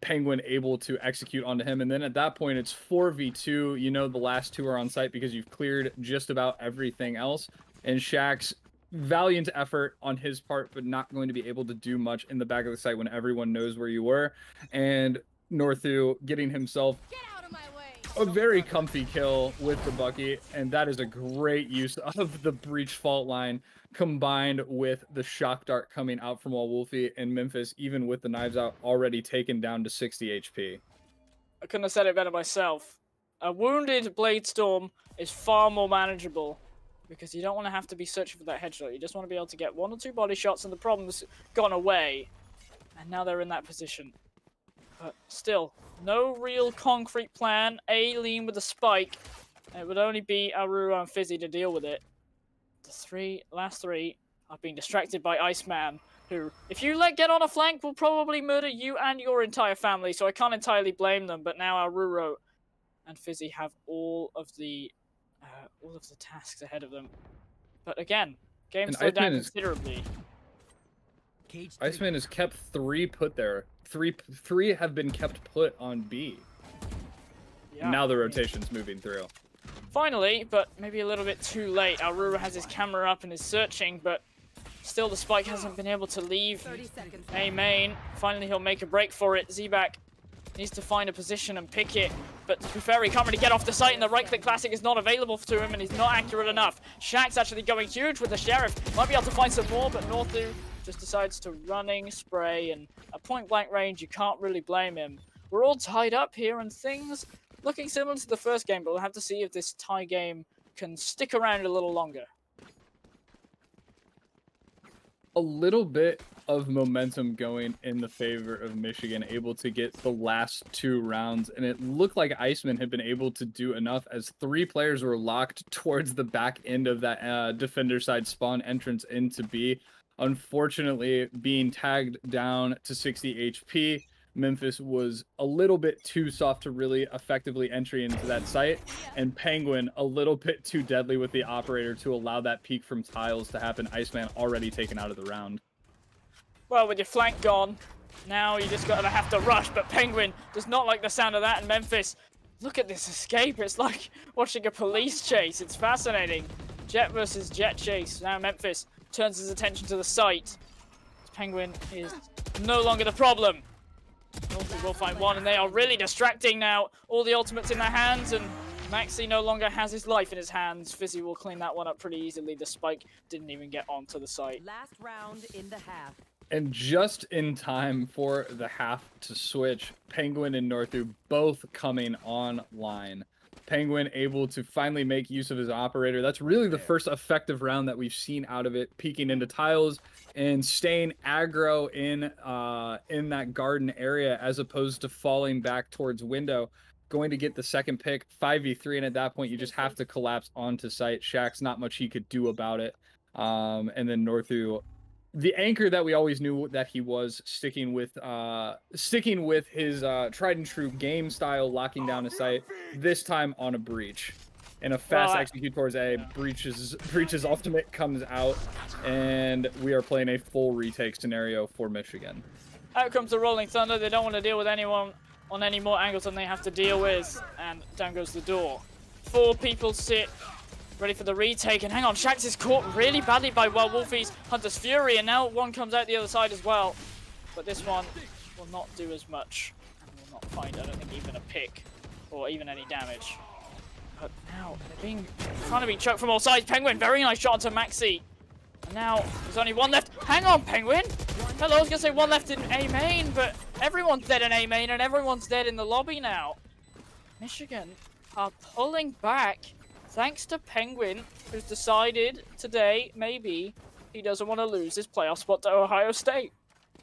Penguin able to execute onto him, and then at that point it's 4v2. You know the last 2 are on site because you've cleared just about everything else, and Shaq's valiant effort on his part, but not going to be able to do much in the back of the site when everyone knows where you were. And Northu getting himself a very comfy kill with the Bucky, and that is a great use of the breach fault line combined with the shock dart coming out from Wawolfie and Memphis, even with the knives out, already taken down to 60 HP. I couldn't have said it better myself. A wounded Blade Storm is far more manageable because you don't want to have to be searching for that headshot. You just want to be able to get 1 or 2 body shots and the problem's gone away. And now they're in that position. But still, no real concrete plan. A lean with a spike. And it would only be Arura and Fizzy to deal with it. The last 3 are being distracted by Iceman, who, if you let get on a flank, will probably murder you and your entire family. So I can't entirely blame them. But now Aruro and Fizzy have all of the tasks ahead of them. But again, game slowed down considerably. Iceman has kept 3 put there. 3 have been kept put on B. Yeah, now the rotation's moving through. Finally, but maybe a little bit too late. Alrura has his camera up and is searching, but still the spike hasn't been able to leave A main. Finally, he'll make a break for it. Zback needs to find a position and pick it, but to be fair, he can't really get off the site, and the right-click classic is not available to him, and he's not accurate enough. Shaq's actually going huge with the Sheriff. Might be able to find some more, but Northu just decides to running spray, and at point-blank range, you can't really blame him. We're all tied up here, and things looking similar to the first game, but we'll have to see if this tie game can stick around a little longer. A little bit of momentum going in the favor of Michigan, able to get the last 2 rounds, and it looked like Iceman had been able to do enough as 3 players were locked towards the back end of that defender side spawn entrance into B. Unfortunately, being tagged down to 60 HP, Memphis was a little bit too soft to really effectively entry into that site, and Penguin a little bit too deadly with the operator to allow that peek from tiles to happen. Iceman already taken out of the round. Well, with your flank gone, now you just gotta have to rush, but Penguin does not like the sound of that, and Memphis, look at this escape. It's like watching a police chase. It's fascinating. Jet versus Jet chase. Now Memphis turns his attention to the site. Penguin is no longer the problem. Northie will find one, and they are really distracting now. All the ultimates in their hands, and Maxi no longer has his life in his hands. Fizzy will clean that one up pretty easily. The spike didn't even get onto the site. Last round in the half. And just in time for the half to switch, Penguin and Northu both coming online. Penguin able to finally make use of his operator. That's really the first effective round that we've seen out of it, peeking into tiles and staying aggro in that garden area as opposed to falling back towards window. Going to get the second pick, 5v3, and at that point you just have to collapse onto site. Shaq's not much he could do about it. And then Northu, the anchor that we always knew that he was, sticking with his tried and true game style, locking down a site, this time on a breach. And a fast execute towards A, breach's ultimate comes out, and we are playing a full retake scenario for Michigan. Out comes the Rolling Thunder. They don't want to deal with anyone on any more angles than they have to deal with, and down goes the door. 4 people sit ready for the retake, and hang on, Shax is caught really badly by Wolfie's Hunter's Fury, and now one comes out the other side as well. But this one will not do as much, and will not find, I don't think, even a pick, or even any damage. But now, they're trying to be chucked from all sides. Penguin, very nice shot onto Maxi. And now, there's only one left. Hang on, Penguin! Hello, I was gonna say one left in A main, but everyone's dead in A main, and everyone's dead in the lobby now. Michigan are pulling back, thanks to Penguin, who's decided today, maybe, he doesn't want to lose his playoff spot to Ohio State.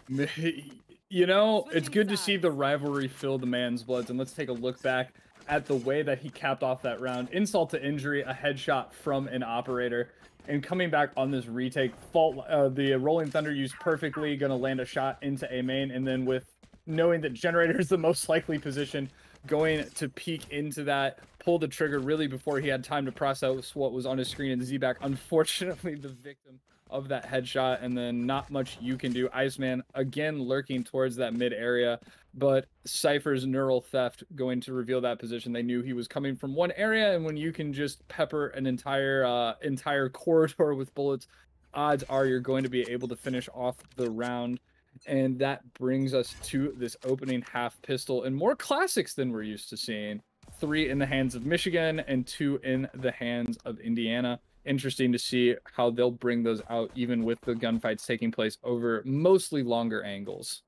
You know, it's good to see the rivalry fill the man's bloods, and let's take a look back at the way that he capped off that round. Insult to injury, a headshot from an operator, and coming back on this retake, the Rolling Thunder used perfectly, gonna land a shot into A main, and then with knowing that Generator is the most likely position, going to peek into that, pull the trigger really before he had time to process what was on his screen, and Z-Back, unfortunately the victim of that headshot, and then not much you can do. Iceman again lurking towards that mid area, but Cypher's neural theft going to reveal that position. They knew he was coming from one area, and when you can just pepper an entire corridor with bullets, odds are you're going to be able to finish off the round. And that brings us to this opening half pistol, and more classics than we're used to seeing. 3 in the hands of Michigan and 2 in the hands of Indiana. Interesting to see how they'll bring those out, even with the gunfights taking place over mostly longer angles.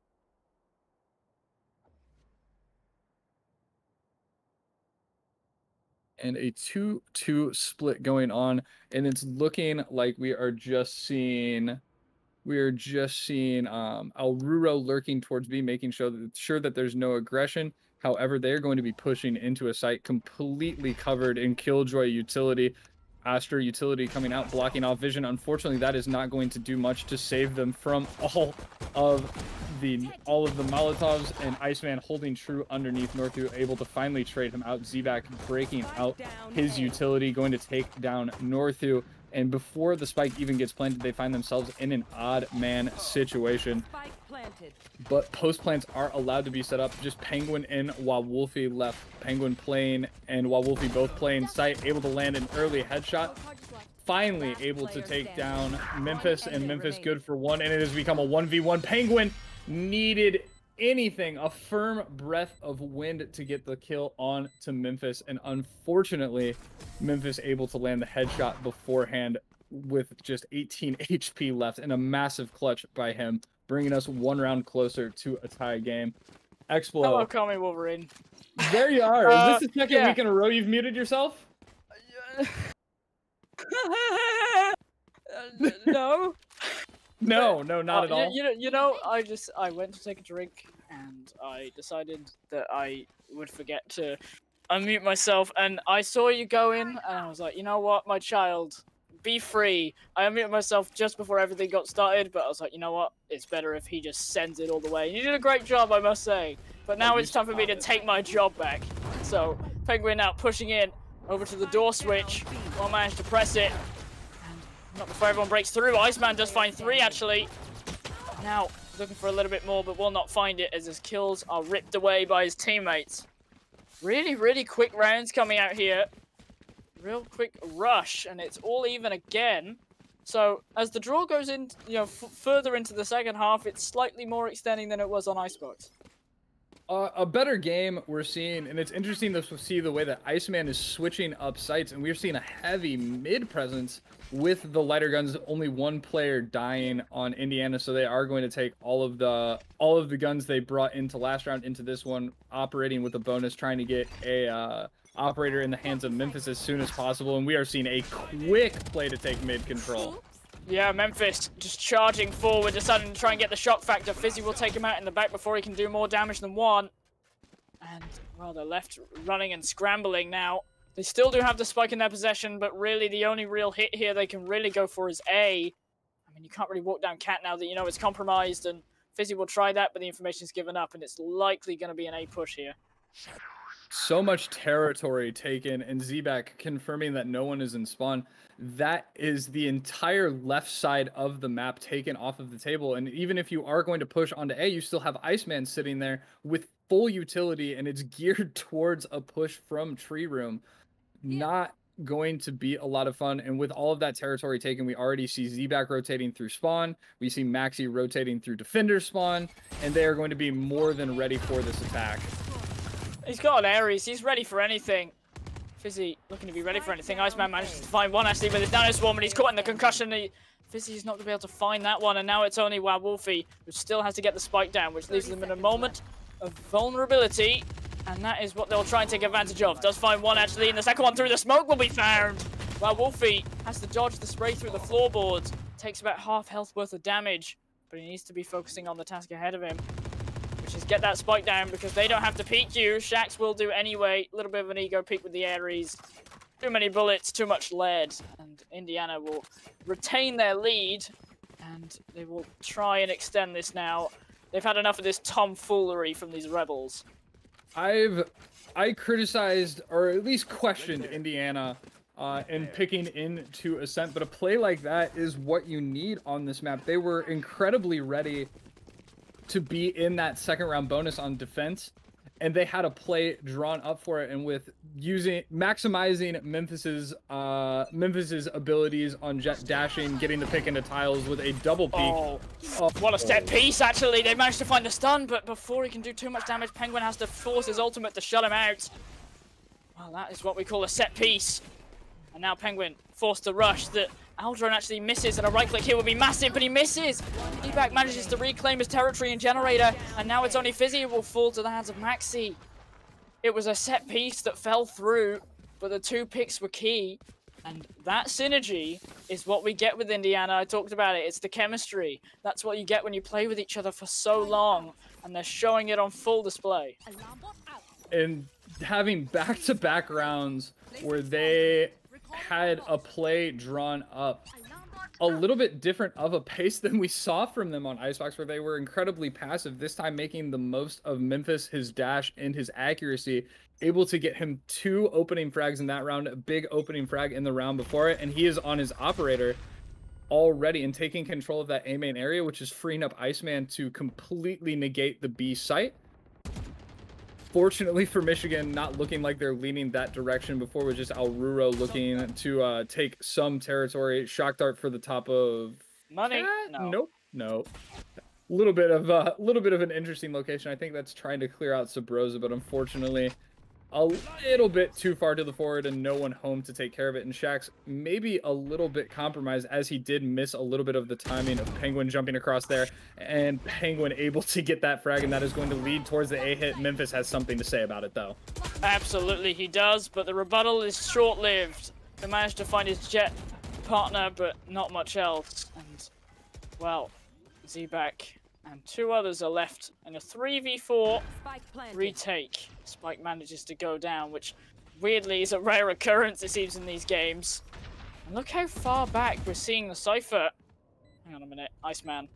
And a 2-2 split going on, and it's looking like we are just seeing Alruro lurking towards B, making sure that there's no aggression. However, they're going to be pushing into a site completely covered in Killjoy utility. Astra utility coming out, blocking off vision. Unfortunately, that is not going to do much to save them from all of the Molotovs, and Iceman holding true underneath. Northu able to finally trade him out. Z-Back breaking out his utility, going to take down Northu. And before the spike even gets planted, they find themselves in an odd man situation. But post plants are allowed to be set up. Just Penguin in while Wolfie left. Penguin playing and while Wolfie both playing site, able to land an early headshot. Finally able to take down Memphis, and Memphis good for 1, and it has become a 1v1. Penguin needed anything, a firm breath of wind to get the kill on to Memphis, and unfortunately Memphis able to land the headshot beforehand with just 18 HP left, and a massive clutch by him, bringing us 1 round closer to a tie game. Explo. Hello, call me Wolverine. There you are. Is this the second week in a row you've muted yourself? No. No, not at all. You know, I went to take a drink, and I decided that I would forget to unmute myself, and I saw you go in, and I was like, you know what, my child, be free. I unmuted myself just before everything got started, but I was like, you know what, it's better if he just sends it all the way. You did a great job, I must say. But now it's time for me to take my job back. So, Penguin now pushing in over to the door switch. Won't manage to press it. Not before everyone breaks through. Iceman does find 3, actually. Now, looking for a little bit more, but will not find it as his kills are ripped away by his teammates. Really, really quick rounds coming out here. Real quick rush, and it's all even again. So as the draw goes in, further into the second half, it's slightly more extending than it was on Icebox. A better game we're seeing, and it's interesting to see the way that Iceman is switching up sites, and we're seeing a heavy mid presence with the lighter guns. Only one player dying on Indiana, so they are going to take all of the guns they brought into last round into this one, operating with a bonus, trying to get a operator in the hands of Memphis as soon as possible. And we are seeing a quick play to take mid control. Yeah, Memphis just charging forward, deciding to try and get the shock factor. Fizzy will take him out in the back before he can do more damage than one. And, well, they're left running and scrambling now. They still do have the spike in their possession, but really the only real hit here they can really go for is A. I mean, you can't really walk down Cat now that you know it's compromised, and Fizzy will try that, but the information's given up, and it's likely going to be an A push here. So much territory taken, and Z-Back confirming that no one is in spawn. That is the entire left side of the map taken off of the table. And even if you are going to push onto A, you still have Iceman sitting there with full utility, and it's geared towards a push from Tree Room. Not going to be a lot of fun. And with all of that territory taken, we already see Z-Back rotating through spawn. We see Maxi rotating through defender spawn, and they are going to be more than ready for this attack. He's got an Ares. He's ready for anything. Fizzy looking to be ready for anything. Iceman manages to find one actually with his nano swarm, and he's caught in the concussion. Fizzy's not going to be able to find that one, and now it's only Wolfie who still has to get the spike down, which leaves them in a moment of vulnerability, and that is what they'll try and take advantage of. Does find one actually, and the second one through the smoke will be found. Wolfie has to dodge the spray through the floorboards. Takes about half health worth of damage, but he needs to be focusing on the task ahead of him, which is get that spike down, because they don't have to peek you. Shax will do anyway. A little bit of an ego peek with the Ares. Too many bullets, too much lead, and Indiana will retain their lead, and they will try and extend this now. They've had enough of this tomfoolery from these rebels. I criticized, or at least questioned, Indiana in picking into Ascent, but a play like that is what you need on this map. They were incredibly ready to be in that second round bonus on defense, and they had a play drawn up for it, and with maximizing Memphis's abilities on jet dashing, getting the pick into tiles with a double peek. Oh, what a set piece, actually. They managed to find the stun, but before he can do too much damage, Penguin has to force his ultimate to shut him out. Well, that is what we call a set piece. And now Penguin forced to rush. The Aldron actually misses, and a right click here would be massive, but he misses. Ebac manages to reclaim his territory in Generator, and now it's only Fizzy who will fall to the hands of Maxi. It was a set piece that fell through, but the two picks were key. And that synergy is what we get with Indiana. I talked about it. It's the chemistry. That's what you get when you play with each other for so long, and they're showing it on full display. And having back-to-back rounds where they had a play drawn up a little bit different of a pace than we saw from them on Icebox, where they were incredibly passive, this time making the most of Memphis, his dash, and his accuracy, able to get him 2 opening frags in that round, a big opening frag in the round before it, and he is on his operator already and taking control of that A main area, which is freeing up Iceman to completely negate the B site. Fortunately for Michigan, not looking like they're leaning that direction before, with just Alruro looking to take some territory. Shock dart for the top of Money. No. Nope. Little bit of an interesting location. I think that's trying to clear out Sabrosa, but unfortunately a little bit too far to the forward and no one home to take care of it. And Shax maybe a little bit compromised, as he did miss a little bit of the timing of Penguin jumping across there, and Penguin able to get that frag, and that is going to lead towards the A hit. Memphis has something to say about it though. Absolutely he does, but the rebuttal is short-lived. They managed to find his jet partner, but not much else. And, well, Z-Back and 2 others are left in a 3v4 retake. Spike manages to go down, which weirdly is a rare occurrence, it seems, in these games. And look how far back we're seeing the Cypher. Hang on a minute, Iceman.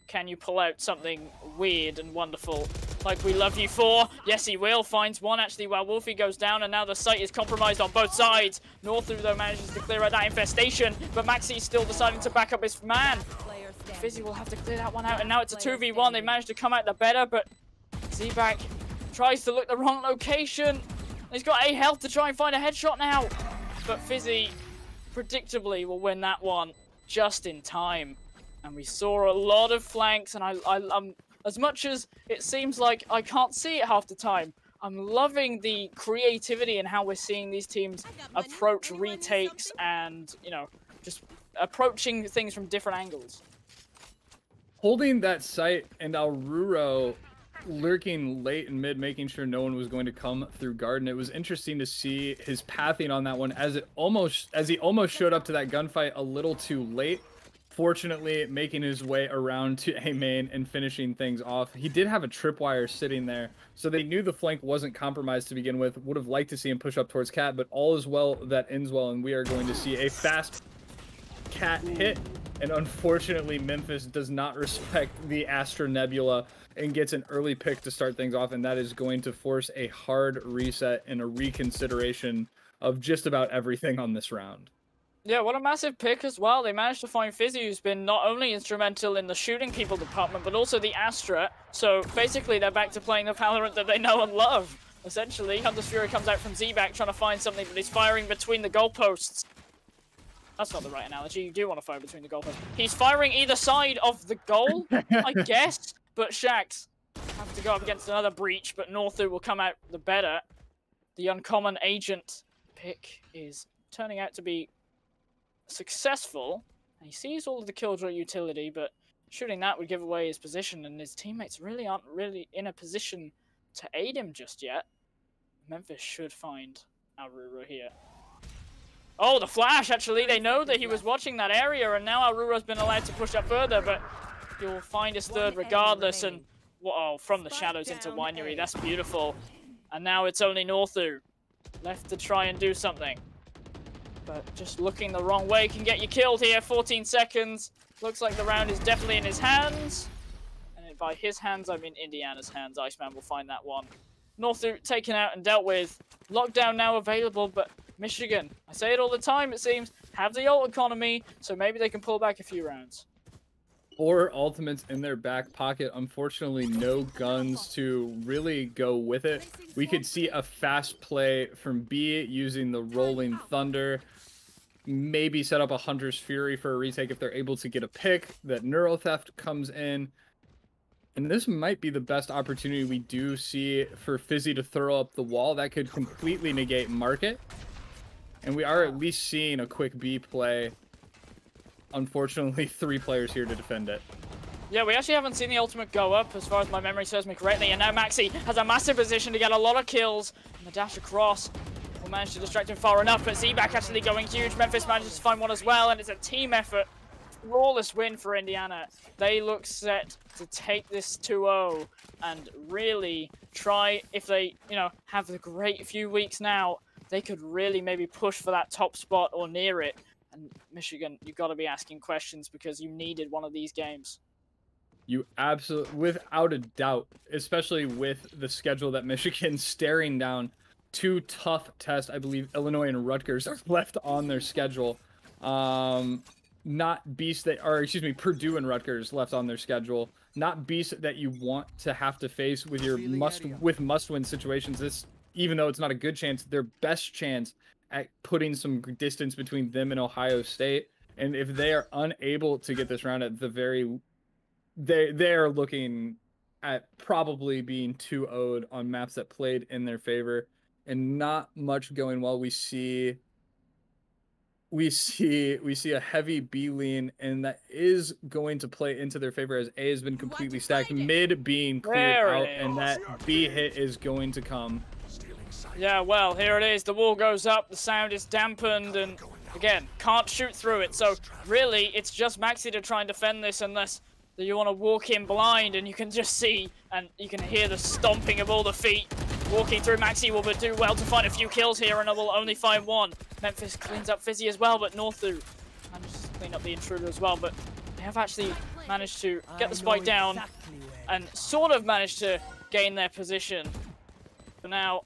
Can you pull out something weird and wonderful like we love you for? Yes, he will. Finds one, actually, while Wolfie goes down, and now the site is compromised on both sides. Northru, though, manages to clear out that infestation, but Maxi's still deciding to back up his man. Fizzy will have to clear that one out, and now it's a 2v1. They managed to come out the better, but Z-Back tries to look the wrong location. He's got A health to try and find a headshot now, but Fizzy predictably will win that one. just in time. And we saw a lot of flanks, and I'm as much as it seems like I can't see it half the time, I'm loving the creativity and how we're seeing these teams approach retakes and, you know, just approaching things from different angles. Holding that site and Aururo lurking late and mid, making sure no one was going to come through garden. It was interesting to see his pathing on that one as he almost showed up to that gunfight a little too late. Fortunately, making his way around to A main and finishing things off. He did have a tripwire sitting there, so they knew the flank wasn't compromised to begin with. Would have liked to see him push up towards Cat, but all is well that ends well, and we are going to see a fast Cat hit. And unfortunately, Memphis does not respect the Astra Nebula and gets an early pick to start things off, and that is going to force a hard reset and a reconsideration of just about everything on this round. Yeah, what a massive pick as well. They managed to find Fizzy, who's been not only instrumental in the shooting people department, but also the Astra. So basically, they're back to playing the Valorant that they know and love. Essentially, Hunter's Fury comes out from Z-Back trying to find something, but he's firing between the goalposts. That's not the right analogy. You do want to fire between the goalposts. He's firing either side of the goal, I guess. But Shax have to go up against another breach, but Northu will come out the better. The uncommon agent pick is turning out to be successful. And he sees all of the killjoy utility, but shooting that would give away his position, and his teammates really aren't in a position to aid him just yet. Memphis should find Aururo here. Oh, the flash, actually. They know that he was watching that area, and now Aurora's been allowed to push up further, but he'll find his third regardless, and whoa, from the shadows into Winery. That's beautiful. And now it's only Northu left to try and do something. But just looking the wrong way can get you killed here. 14 seconds. Looks like the round is definitely in his hands. And by his hands, I mean Indiana's hands. Iceman will find that one. Northu taken out and dealt with. Lockdown now available, but Michigan, I say it all the time, it seems, have the ult economy, so maybe they can pull back a few rounds. 4 ultimates in their back pocket. Unfortunately, no guns to really go with it. We could see a fast play from B using the Rolling Thunder. Maybe set up a Hunter's Fury for a retake if they're able to get a pick. That Neurotheft comes in. And this might be the best opportunity we do see for Fizzy to throw up the wall. That could completely negate Market. And we are at least seeing a quick B play. Unfortunately, 3 players here to defend it. Yeah, we actually haven't seen the ultimate go up, as far as my memory serves me correctly. And now Maxi has a massive position to get a lot of kills. And the dash across will manage to distract him far enough. But Z-Back actually going huge. Memphis manages to find one as well. And it's a team effort. Flawless win for Indiana. They look set to take this 2-0 and really try, if they, you know, have a great few weeks now, they could really maybe push for that top spot or near it. And Michigan, you've got to be asking questions because you needed one of these games. You absolutely, without a doubt, especially with the schedule that Michigan's staring down, 2 tough tests. I believe Illinois and Rutgers are left on their schedule. Not beasts that are, excuse me, Purdue and Rutgers left on their schedule. Not beasts that you want to have to face with your must-win situations. This, even though it's not a good chance, their best chance at putting some distance between them and Ohio State. And if they are unable to get this round at the very, they're looking at probably being 2-0'd on maps that played in their favor, and not much going well. We see a heavy B lean, and that is going to play into their favor as A has been completely stacked, mid being cleared out, and that B hit is going to come. Yeah, well, here it is. The wall goes up, the sound is dampened, and again, can't shoot through it. So really, it's just Maxi to try and defend this unless you want to walk in blind, and you can just see and you can hear the stomping of all the feet. Walking through, Maxi will do well to find a few kills here, and will only find one. Memphis cleans up Fizzy as well, but Northu manages to clean up the intruder as well. But they have actually managed to get the spike down and sort of managed to gain their position. For now,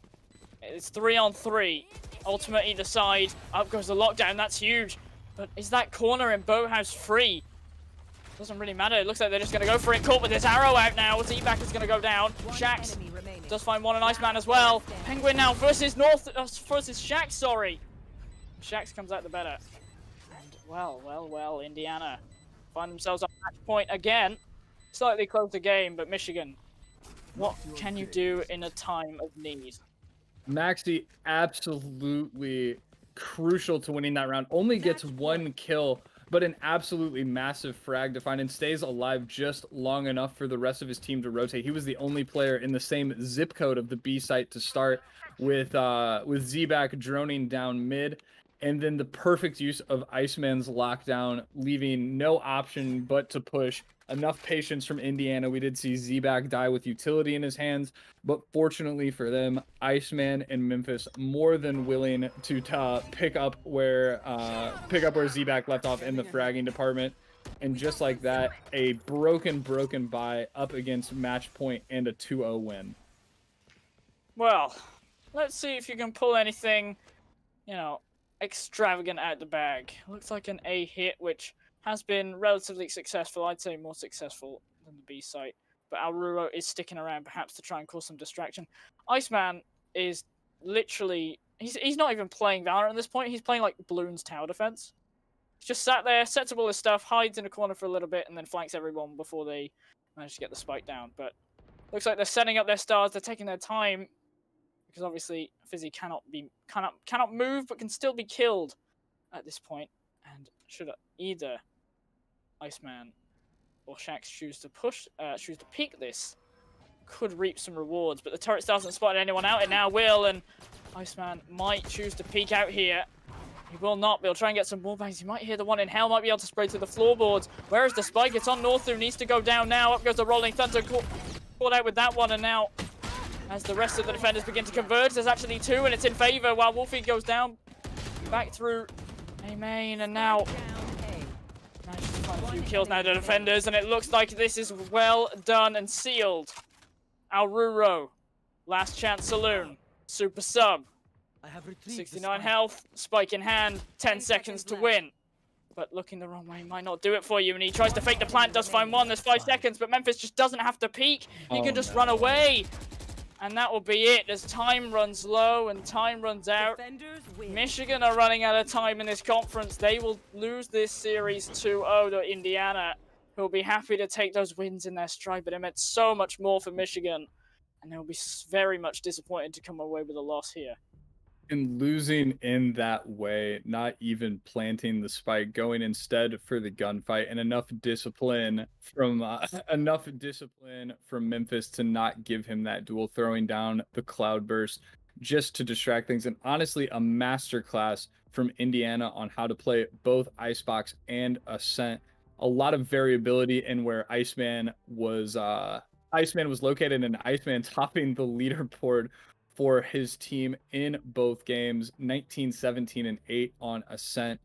it's 3-on-3. Ultimate either side. Up goes the lockdown. That's huge. But is that corner in Boathouse free? Doesn't really matter. It looks like they're just going to go for it. Caught with this arrow out now. Z-Back is going to go down. Shax does find one, an Iceman as well. Penguin now versus Shax, sorry. Shax comes out the better. And Well, Indiana find themselves on match point again. Slightly closer game, but Michigan, what can you do in a time of need? Maxi, absolutely crucial to winning that round. Only gets one kill, but an absolutely massive frag to find and stays alive just long enough for the rest of his team to rotate. He was the only player in the same zip code of the B site to start with Z-Back droning down mid. And then the perfect use of Iceman's lockdown, leaving no option but to push. Enough patience from Indiana. We did see Z-Back die with utility in his hands, but fortunately for them, Iceman and Memphis more than willing to pick up where Z-Back left off in the fragging department. And just like that, a broken bye up against match point and a 2-0 win. Well, let's see if you can pull anything, extravagant out the bag. Looks like an A hit, which has been relatively successful. I'd say more successful than the B site. But Alruro is sticking around perhaps to try and cause some distraction. Iceman is literally... He's not even playing Valorant at this point. He's playing like Bloons tower defense. He's just sat there, sets up all his stuff, hides in a corner for a little bit, and then flanks everyone before they manage to get the spike down. But looks like they're setting up their stars. They're taking their time. Because obviously Fizzy cannot move, but can still be killed at this point. And should either Iceman or Shax choose to peek this, could reap some rewards. But the turret hasn't spotted anyone out. It now will, and Iceman might choose to peek out here. He will not, but he'll try and get some wall bangs. He might hear the one in hell, might be able to spray through the floorboards. Where is the spike? It's on Northu, needs to go down now. Up goes the Rolling Thunder, caught out with that one, and now as the rest of the defenders begin to converge, there's actually two, and it's in favor while Wolfie goes down back through A main, and now managed to find a few kills now, the defenders, and it looks like this is well done and sealed. Alruro, last chance saloon, super sub, 69 health, spike in hand, 10 seconds to win. But looking the wrong way might not do it for you, and he tries to fake the plant, does find one, there's 5 seconds, but Memphis just doesn't have to peek. He can just run away. And that will be it, as time runs low and time runs out. Michigan are running out of time in this conference. They will lose this series 2-0 to Indiana, who will be happy to take those wins in their stride, but it meant so much more for Michigan. And they'll be very much disappointed to come away with a loss here. And losing in that way, not even planting the spike, going instead for the gunfight, and enough discipline from Memphis to not give him that duel, throwing down the cloudburst just to distract things. And honestly, a masterclass from Indiana on how to play both Icebox and Ascent. A lot of variability in where Iceman was located, and Iceman topping the leaderboard for his team in both games, 19, 17, and 8 on Ascent.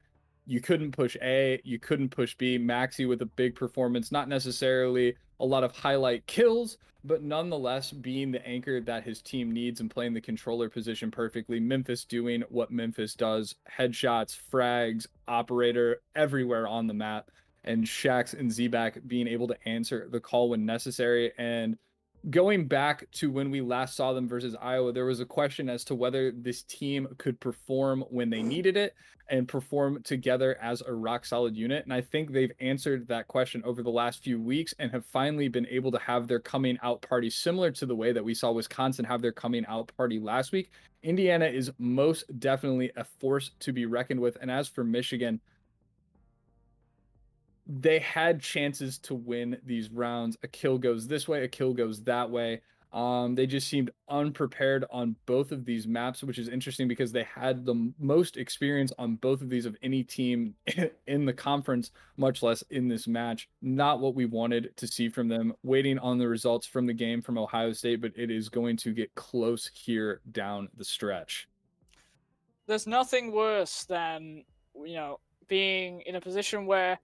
You couldn't push A, you couldn't push B. Maxi with a big performance, not necessarily a lot of highlight kills, but nonetheless being the anchor that his team needs and playing the controller position perfectly. Memphis doing what Memphis does, headshots, frags, operator, everywhere on the map. And Shax and Z-Back being able to answer the call when necessary. And going back to when we last saw them versus Iowa, there was a question as to whether this team could perform when they needed it and perform together as a rock-solid unit. And I think they've answered that question over the last few weeks and have finally been able to have their coming-out party similar to the way that we saw Wisconsin have their coming-out party last week. Indiana is most definitely a force to be reckoned with. And as for Michigan, they had chances to win these rounds. A kill goes this way, a kill goes that way. They just seemed unprepared on both of these maps, which is interesting because they had the most experience on both of these of any team in the conference, much less in this match. Not what we wanted to see from them. Waiting on the results from the game from Ohio State, but it is going to get close here down the stretch. There's nothing worse than, being in a position where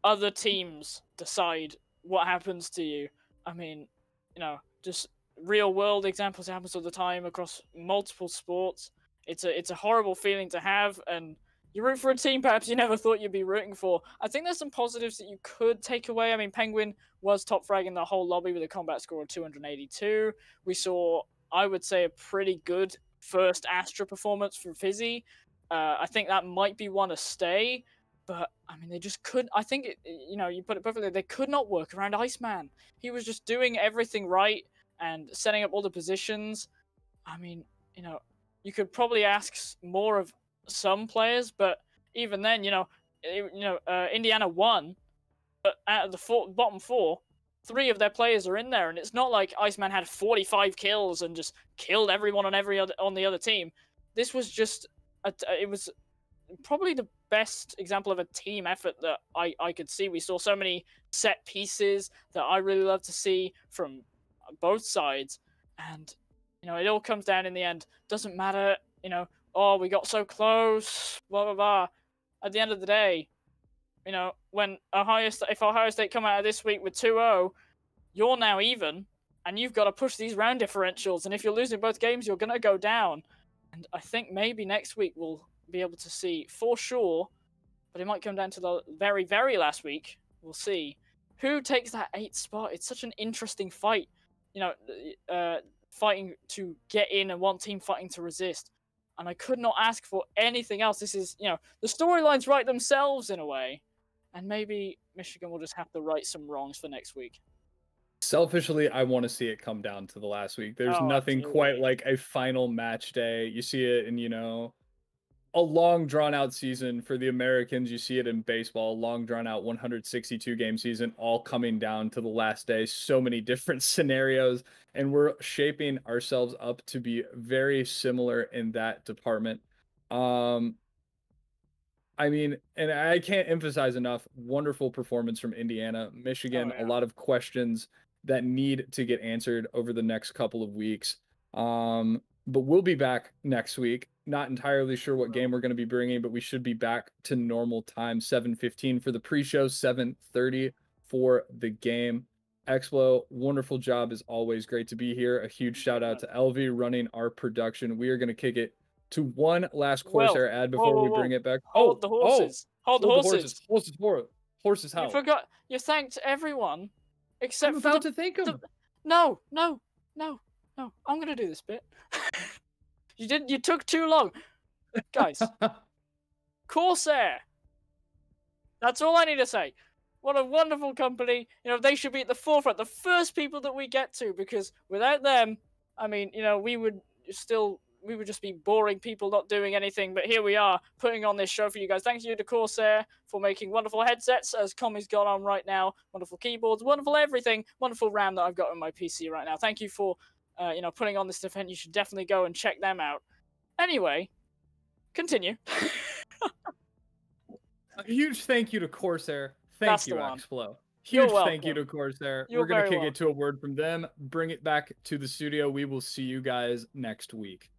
other teams decide what happens to you. I mean, just real world examples happens all the time across multiple sports. It's a horrible feeling to have, and you root for a team perhaps you never thought you'd be rooting for. I think there's some positives that you could take away. I mean, Penguin was top fragging the whole lobby with a combat score of 282. We saw, I would say, a pretty good first Astra performance from Fizzy. I think that might be one to stay. But I mean, they just couldn't. I think you put it perfectly. They could not work around Iceman. He was just doing everything right and setting up all the positions. I mean, you could probably ask more of some players, but even then, Indiana won, but out of the bottom four, 3 of their players are in there, and it's not like Iceman had 45 kills and just killed everyone on the other team. This was just it was probably the best example of a team effort that I could see. We saw so many set pieces that I really love to see from both sides, and it all comes down in the end. Doesn't matter, oh, we got so close, blah blah blah. At the end of the day, when if Ohio State come out of this week with 2-0, you're now even, and you've got to push these round differentials. And if you're losing both games, you're gonna go down. And I think maybe next week we'll be able to see for sure, but it might come down to the very, very last week. We'll see who takes that 8th spot. It's such an interesting fight, fighting to get in and one team fighting to resist. And I could not ask for anything else. This is, the storylines write themselves in a way, and maybe Michigan will just have to right some wrongs for next week. Selfishly, I want to see it come down to the last week. There's nothing quite like a final match day. You see it in, a long drawn out season for the Americans. You see it in baseball, long drawn out 162 game season, all coming down to the last day. So many different scenarios, and we're shaping ourselves up to be very similar in that department. I mean, and I can't emphasize enough, wonderful performance from Indiana. Michigan, a lot of questions that need to get answered over the next couple of weeks. But we'll be back next week. Not entirely sure what game we're going to be bringing, but we should be back to normal time, 7:15 for the pre-show, 7:30 for the game. Explo, wonderful job as always. Great to be here. A huge shout out to LV running our production. We are going to kick it to one last CORSAIR ad before we bring it back. Hold the horses. Hold the horses. Horses how? You forgot. You thanked everyone except I'm for about to thank them. No. I'm gonna do this bit. You took too long, guys. CORSAIR. That's all I need to say. What a wonderful company. They should be at the forefront, the first people that we get to, because without them, I mean, we would just be boring people not doing anything. But here we are putting on this show for you guys. Thank you to CORSAIR for making wonderful headsets, as Commy's got on right now. Wonderful keyboards, wonderful everything, wonderful RAM that I've got on my PC right now. Thank you for, putting on this event. You should definitely go and check them out. Anyway, continue. A huge thank you to CORSAIR. Thank you, Explo. Huge thank you to CORSAIR. We're going to kick it to a word from them, bring it back to the studio. We will see you guys next week.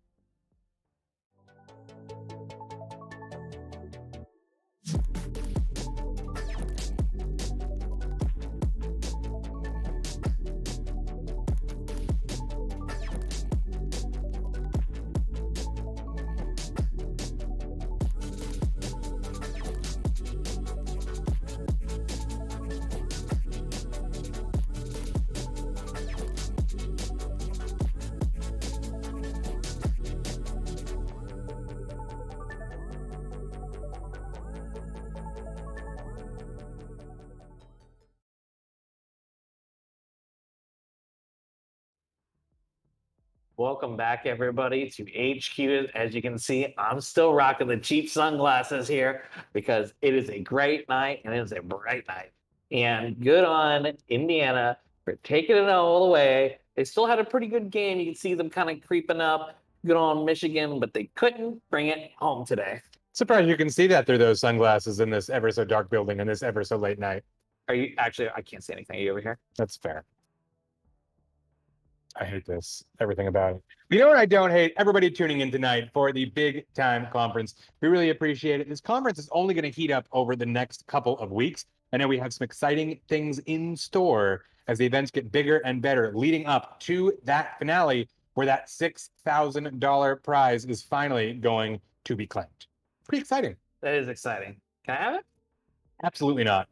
Welcome back, everybody, to HQ. As you can see, I'm still rocking the cheap sunglasses here because it is a great night and it is a bright night. And good on Indiana for taking it all the way. They still had a pretty good game. You can see them kind of creeping up. Good on Michigan, but they couldn't bring it home today. Surprised you can see that through those sunglasses in this ever so dark building and this ever so late night. Are you actually? I can't see anything. Are you over here? That's fair. I hate this. Everything about it. You know what I don't hate? Everybody tuning in tonight for the Big Time Conference. We really appreciate it. This conference is only going to heat up over the next couple of weeks. I know we have some exciting things in store as the events get bigger and better, leading up to that finale where that $6,000 prize is finally going to be claimed. Pretty exciting. That is exciting. Can I have it? Absolutely not.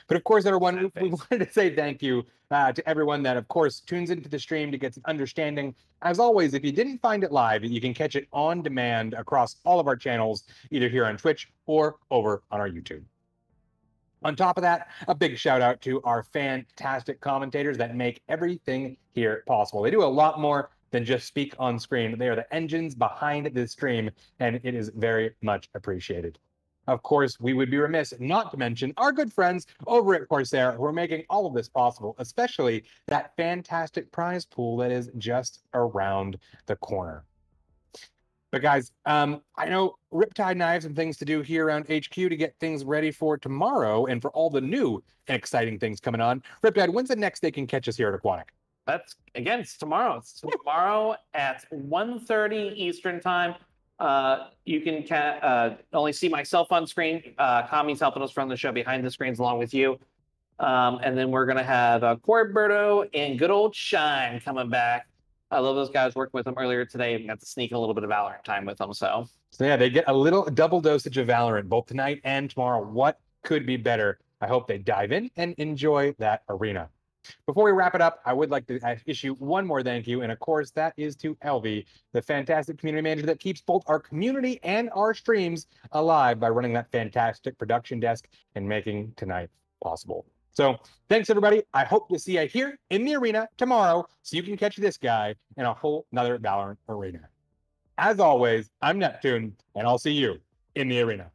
But of course, everyone, we wanted to say thank you to everyone that, of course, tunes into the stream to get an understanding. As always, if you didn't find it live, you can catch it on demand across all of our channels, either here on Twitch or over on our YouTube. On top of that, a big shout out to our fantastic commentators that make everything here possible. They do a lot more than just speak on screen. They are the engines behind this stream, and it is very much appreciated. Of course, we would be remiss not to mention our good friends over at CORSAIR who are making all of this possible, especially that fantastic prize pool that is just around the corner. But guys, I know Riptide and I have some things to do here around HQ to get things ready for tomorrow and for all the new and exciting things coming on. Riptide, when's the next they can catch us here at Aquatik? That's, again, it's tomorrow. It's tomorrow at 1:30 Eastern time. You can only see myself on screen. Kami's helping us run the show behind the screens along with you. And then we're going to have Corberto and good old Shine coming back. I love those guys. Working with them earlier today and got to sneak a little bit of Valorant time with them. So yeah, they get a little double dosage of Valorant both tonight and tomorrow. What could be better? I hope they dive in and enjoy that arena. Before we wrap it up, I would like to issue one more thank you, and of course, that is to Elvie, the fantastic community manager that keeps both our community and our streams alive by running that fantastic production desk and making tonight possible. So thanks, everybody. I hope to see you here in the arena tomorrow so you can catch this guy in a whole nother Valorant arena. As always, I'm Neptune, and I'll see you in the arena.